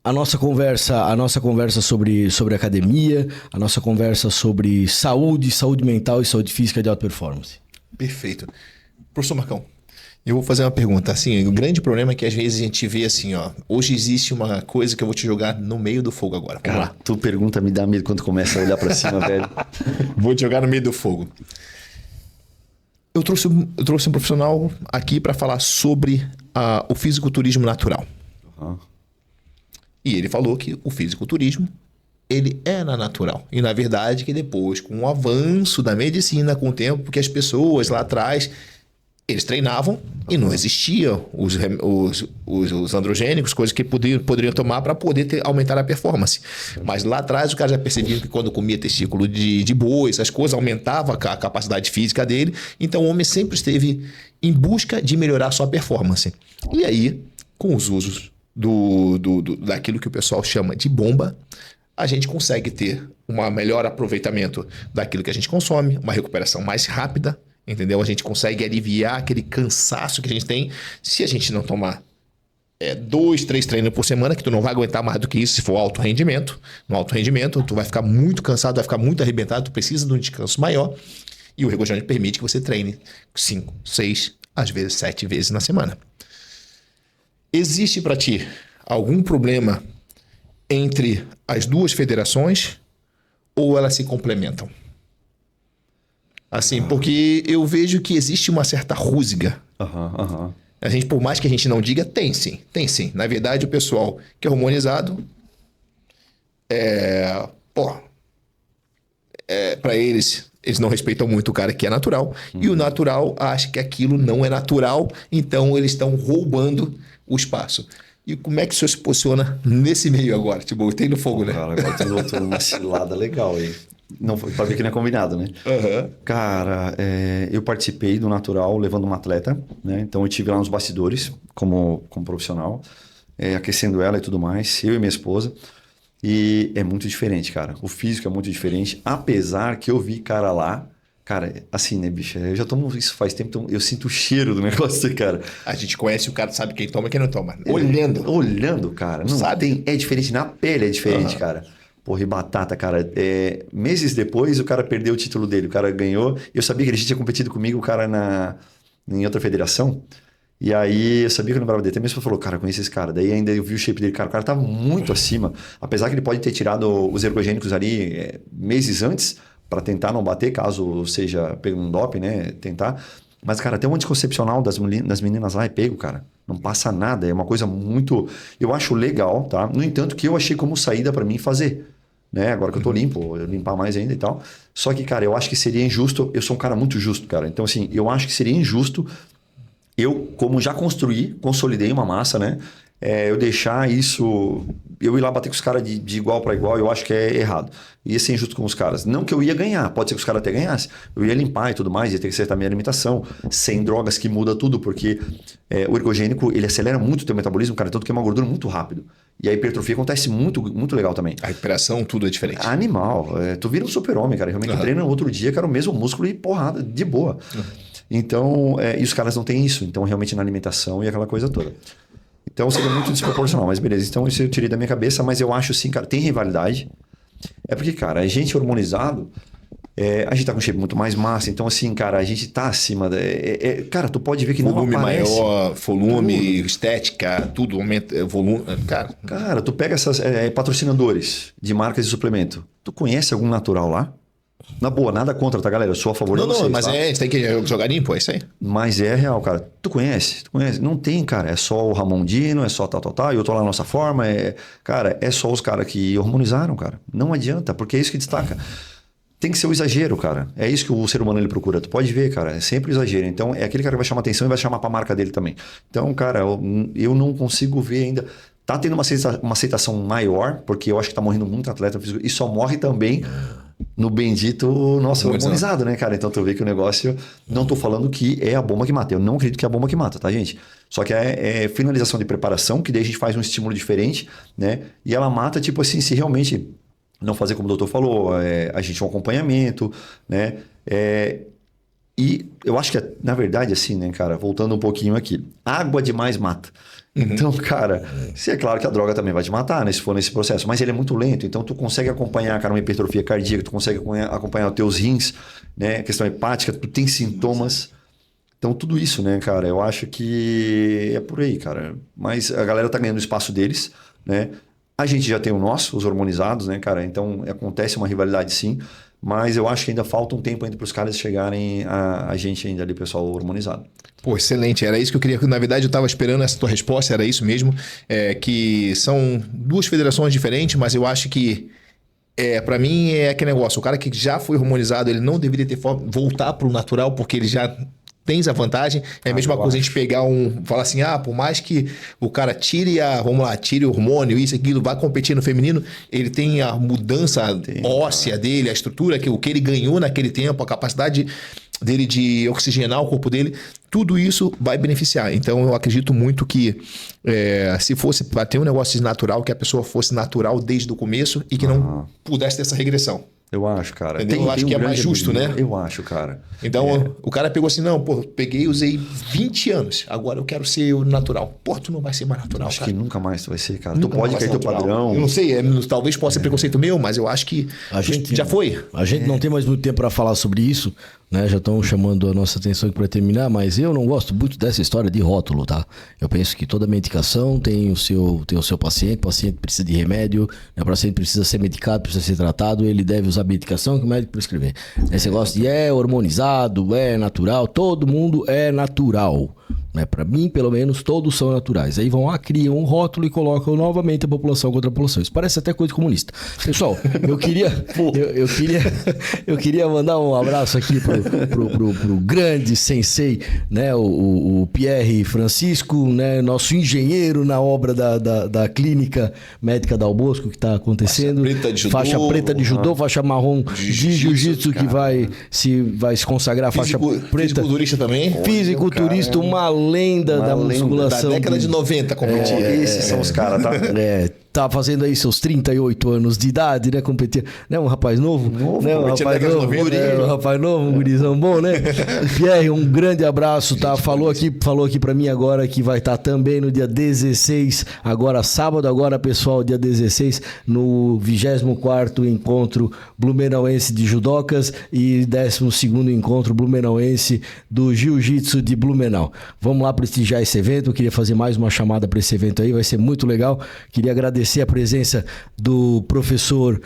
A nossa conversa sobre academia, a nossa conversa sobre saúde mental e saúde física de alta performance. Perfeito. Professor Marcão, eu vou fazer uma pergunta. Assim, o grande problema é que às vezes a gente vê assim, ó, hoje existe uma coisa que eu vou te jogar no meio do fogo agora. Vamos lá. Tu pergunta, me dá medo quando começa a olhar pra cima, velho. Vou te jogar no meio do fogo. Eu trouxe um profissional aqui para falar sobre o fisiculturismo natural. E ele falou que o fisiculturismo, ele era natural. E na verdade que depois, com o avanço da medicina, com o tempo, porque as pessoas lá atrás, eles treinavam e não existiam os androgênicos, coisas que poderiam tomar para poder aumentar a performance. Mas lá atrás o cara já percebia que quando comia testículo de boi, essas coisas, aumentava a capacidade física dele. Então o homem sempre esteve em busca de melhorar a sua performance. E aí, com os usos daquilo que o pessoal chama de bomba, a gente consegue ter um melhor aproveitamento daquilo que a gente consome, uma recuperação mais rápida, entendeu? A gente consegue aliviar aquele cansaço que a gente tem se a gente não tomar 2, 3 treinos por semana, que tu não vai aguentar mais do que isso se for alto rendimento. No alto rendimento, tu vai ficar muito cansado, vai ficar muito arrebentado, tu precisa de um descanso maior. E o Ergogenesis permite que você treine 5, 6, às vezes 7 vezes na semana. Existe para ti algum problema entre as duas federações ou elas se complementam? Assim, porque eu vejo que existe uma certa rússia. A gente, por mais que a gente não diga, tem sim. Na verdade, o pessoal que é hormonizado Para eles não respeitam muito o cara que é natural. E o natural acha que aquilo não é natural, então eles estão roubando o espaço. E como é que o senhor se posiciona nesse meio agora? Tipo, tem no fogo, né? Cara, agora tu botou uma cilada legal aí. Não foi pra ver que não é combinado, né? Uhum. Cara, eu participei do Natural levando uma atleta, né? Então eu estive lá nos bastidores como profissional, aquecendo ela e tudo mais, eu e minha esposa. E é muito diferente, cara. O físico é muito diferente, apesar que eu vi cara lá. Cara, assim, né, bicho? Eu já tomo isso faz tempo, então eu sinto o cheiro do negócio, cara. A gente conhece o cara, sabe quem toma e quem não toma. Olhando, cara. Não sabe? é diferente, na pele é diferente, cara. Porra, e batata, cara. Meses depois, o cara perdeu o título dele. O cara ganhou. Eu sabia que ele tinha competido comigo, o cara em outra federação. E aí, eu sabia que eu lembrava dele. Até mesmo falou, cara, conheci esse cara. Daí ainda eu vi o shape dele. Cara, o cara tava muito acima. Apesar que ele pode ter tirado os ergogênicos ali meses antes para tentar não bater, caso seja pego um doping, né? Tentar. Mas, cara, tem um anticoncepcional das meninas lá é pego, cara. Não passa nada. É uma coisa muito... Eu acho legal, tá? No entanto, que eu achei como saída para mim fazer. Né? Agora que eu tô limpo, eu limpar mais ainda e tal. Só que, cara, eu acho que seria injusto. Eu sou um cara muito justo, cara. Então, assim, eu acho que seria injusto eu, como já consolidei uma massa, né? Eu deixar isso... Eu ir lá bater com os caras de igual para igual, eu acho que é errado. Ia ser injusto com os caras. Não que eu ia ganhar, pode ser que os caras até ganhassem. Eu ia limpar e tudo mais, ia ter que acertar minha alimentação. Sem drogas que muda tudo, porque o ergogênico, ele acelera muito o teu metabolismo, cara, então tu queima gordura muito rápido. E a hipertrofia acontece muito, muito legal também. A recuperação, tudo é diferente. Animal. Tu vira um super-homem, cara. Realmente treina no outro dia, cara, o mesmo músculo e porrada, de boa. Então, e os caras não têm isso. Então, realmente na alimentação e aquela coisa toda. Então, seria muito desproporcional, mas beleza. Então, isso eu tirei da minha cabeça, mas eu acho sim, cara, tem rivalidade. É porque, cara, a gente hormonizado, a gente tá com shape muito mais massa. Então, assim, cara, a gente tá acima. Cara, tu pode ver que volume não aparece. Maior, volume, estética, tudo aumenta, volume. Cara, tu pega essas patrocinadores de marcas de suplemento. Tu conhece algum natural lá? Na boa, nada contra, tá, galera? Eu sou a favor de vocês. Não, mas tá? a gente tem que jogar limpo, é isso aí. Mas é real, cara. Tu conhece? Não tem, cara. É só o Ramondino, é só tal. E eu tô lá na nossa forma. Cara, é só os caras que hormonizaram, cara. Não adianta, porque é isso que destaca. Tem que ser o exagero, cara. É isso que o ser humano ele procura. Tu pode ver, cara. É sempre o exagero. Então, é aquele cara que vai chamar atenção e vai chamar pra marca dele também. Então, cara, eu não consigo ver ainda... Tá tendo uma aceitação maior, porque eu acho que tá morrendo muito atleta físico. E só morre também... no bendito nosso hormonizado, né, cara? Então tu vê que o negócio... Não tô falando que é a bomba que mata. Eu não acredito que é a bomba que mata, tá, gente? Só que é finalização de preparação, que daí a gente faz um estímulo diferente, né? E ela mata, tipo assim, se realmente não fazer como o doutor falou, a gente um acompanhamento, né? E eu acho que, na verdade, assim, né, cara? Voltando um pouquinho aqui. Água demais mata. Então, cara, se é claro que a droga também vai te matar, né? Se for nesse processo. Mas ele é muito lento. Então, tu consegue acompanhar, cara, uma hipertrofia cardíaca. Tu consegue acompanhar os teus rins, né? A questão hepática. Tu tem sintomas. Então, tudo isso, né, cara? Eu acho que é por aí, cara. Mas a galera tá ganhando o espaço deles, né? A gente já tem o nosso, os hormonizados, né, cara? Então, acontece uma rivalidade, sim. Mas eu acho que ainda falta um tempo ainda para os caras chegarem a gente ainda ali, pessoal hormonizado. Pô, excelente. Era isso que eu queria. Na verdade, eu estava esperando essa tua resposta. Era isso mesmo. Que são duas federações diferentes, mas eu acho que para mim é aquele negócio. O cara que já foi hormonizado, ele não deveria voltar para o natural, porque ele já tem essa vantagem. É a mesma coisa a gente pegar falar assim, por mais que o cara tire o hormônio, isso, aquilo, vai competir no feminino, ele tem a mudança óssea dele, a estrutura, o que ele ganhou naquele tempo, a capacidade dele de oxigenar o corpo dele, tudo isso vai beneficiar. Então eu acredito muito que se fosse para ter um negócio natural, que a pessoa fosse natural desde o começo e que não pudesse ter essa regressão. Eu acho, cara. Eu acho que é mais justo, né? Eu acho, cara. Então, o cara pegou assim, não, pô, peguei e usei 20 anos. Agora eu quero ser o natural. Pô, tu não vai ser mais natural, acho cara. que nunca mais tu vai ser, cara. Nunca tu pode cair teu padrão. Eu não sei, talvez possa ser preconceito meu, mas eu acho que já foi. A gente não tem mais muito tempo para falar sobre isso, né? Já estão chamando a nossa atenção aqui para terminar, mas eu não gosto muito dessa história de rótulo, tá? Eu penso que toda medicação tem o seu paciente precisa de remédio, né? O paciente precisa ser medicado, precisa ser tratado, ele deve usar a medicação que o médico prescrever. Esse negócio de hormonizado, natural, todo mundo é natural, né? Para mim, pelo menos, todos são naturais. Aí vão lá, criam um rótulo e colocam novamente a população contra a população. Isso parece até coisa comunista. Pessoal, eu queria mandar um abraço aqui pro grande sensei, né? O Pierre Francisco, né? Nosso engenheiro na obra da clínica médica Dal Bosco que está acontecendo. Faixa preta de judô, faixa marrom de jiu-jitsu que vai se consagrar faixa preta. Fisiculturista também. Fisiculturista, uma lenda da musculação. Da década de 90, competia. Esses são os caras, tá? Tá fazendo aí seus 38 anos de idade, né? Competir. Né? Um rapaz novo? Né? Um rapaz novo, um gurizão bom, né? Pierre, um grande abraço, tá? Falou aqui pra mim agora que vai estar também no dia 16, agora sábado, pessoal, dia 16, no 24º encontro blumenauense de judocas e 12º encontro blumenauense do jiu-jitsu de Blumenau. Vamos lá prestigiar esse evento. Eu queria fazer mais uma chamada para esse evento aí, vai ser muito legal. Queria agradecer a presença do professor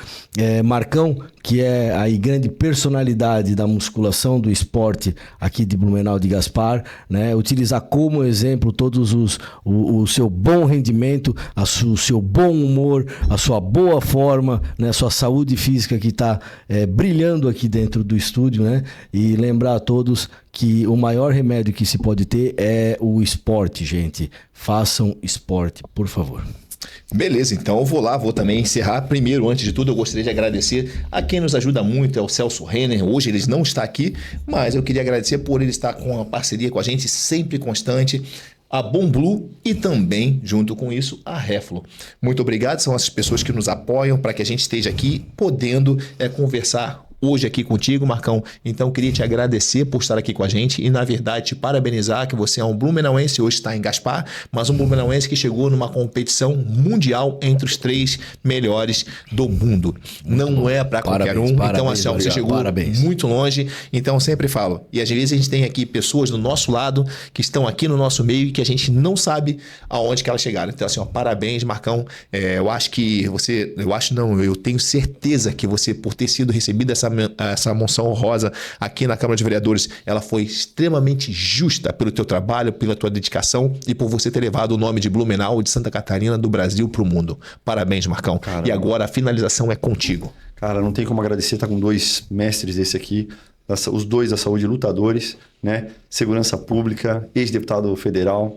Marcão, que é a grande personalidade da musculação, do esporte aqui de Blumenau de Gaspar, né? Utilizar como exemplo todos o seu bom rendimento, o seu bom humor, a sua boa forma, né? A sua saúde física que está brilhando aqui dentro do estúdio, né? E lembrar a todos que o maior remédio que se pode ter é o esporte, gente. Façam esporte, por favor. Beleza, então eu vou também encerrar. Primeiro, antes de tudo, eu gostaria de agradecer a quem nos ajuda muito, é o Celso Renner. Hoje ele não está aqui, mas eu queria agradecer por ele estar com uma parceria com a gente, sempre constante, a Bom Blue e também, junto com isso, a Reflo. Muito obrigado, são essas pessoas que nos apoiam para que a gente esteja aqui podendo conversar hoje aqui contigo, Marcão. Então, queria te agradecer por estar aqui com a gente e, na verdade, te parabenizar que você é um blumenauense, hoje está em Gaspar, mas um blumenauense que chegou numa competição mundial entre os 3 melhores do mundo. Não é para qualquer um. Então, assim, você chegou muito longe. Então, eu sempre falo. E às vezes a gente tem aqui pessoas do nosso lado que estão aqui no nosso meio e que a gente não sabe aonde que elas chegaram. Então, assim, parabéns, Marcão. Eu tenho certeza que você, por ter sido recebido essa moção honrosa aqui na Câmara de Vereadores, ela foi extremamente justa pelo teu trabalho, pela tua dedicação e por você ter levado o nome de Blumenau, de Santa Catarina, do Brasil para o mundo. Parabéns, Marcão. Caramba. E agora a finalização é contigo. Cara, não tem como agradecer, tá com 2 mestres desse aqui, os 2 da saúde, lutadores, né? Segurança pública, ex-deputado federal.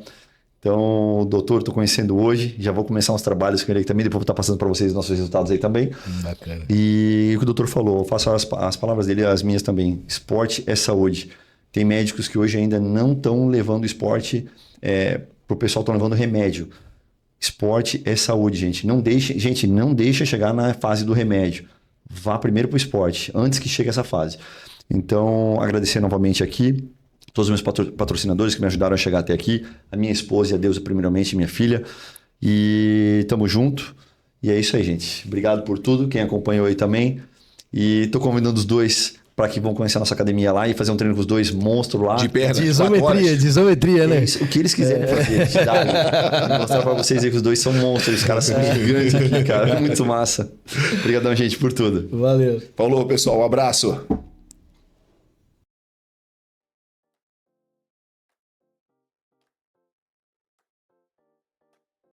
Então, doutor, estou conhecendo hoje, já vou começar uns trabalhos com ele aqui também, depois vou estar passando para vocês os nossos resultados aí também. Bacana. E o que o doutor falou, eu faço as palavras dele, as minhas também. Esporte é saúde. Tem médicos que hoje ainda não estão levando esporte, para o pessoal estão levando remédio. Esporte é saúde, gente. Não deixa chegar na fase do remédio. Vá primeiro para o esporte, antes que chegue essa fase. Então, agradecer novamente aqui todos os meus patrocinadores que me ajudaram a chegar até aqui, a minha esposa e a Deusa, primeiramente, minha filha. E tamo junto. E é isso aí, gente. Obrigado por tudo, quem acompanhou aí também. E tô convidando os 2 para que vão conhecer a nossa academia lá e fazer um treino com os 2 monstros lá. De perna. De isometria, né? O que eles quiserem fazer. Vou mostrar para vocês aí que os 2 são monstros. Os caras são gigantes aqui, cara. Muito massa. Obrigadão, gente, por tudo. Valeu. Falou, pessoal. Um abraço.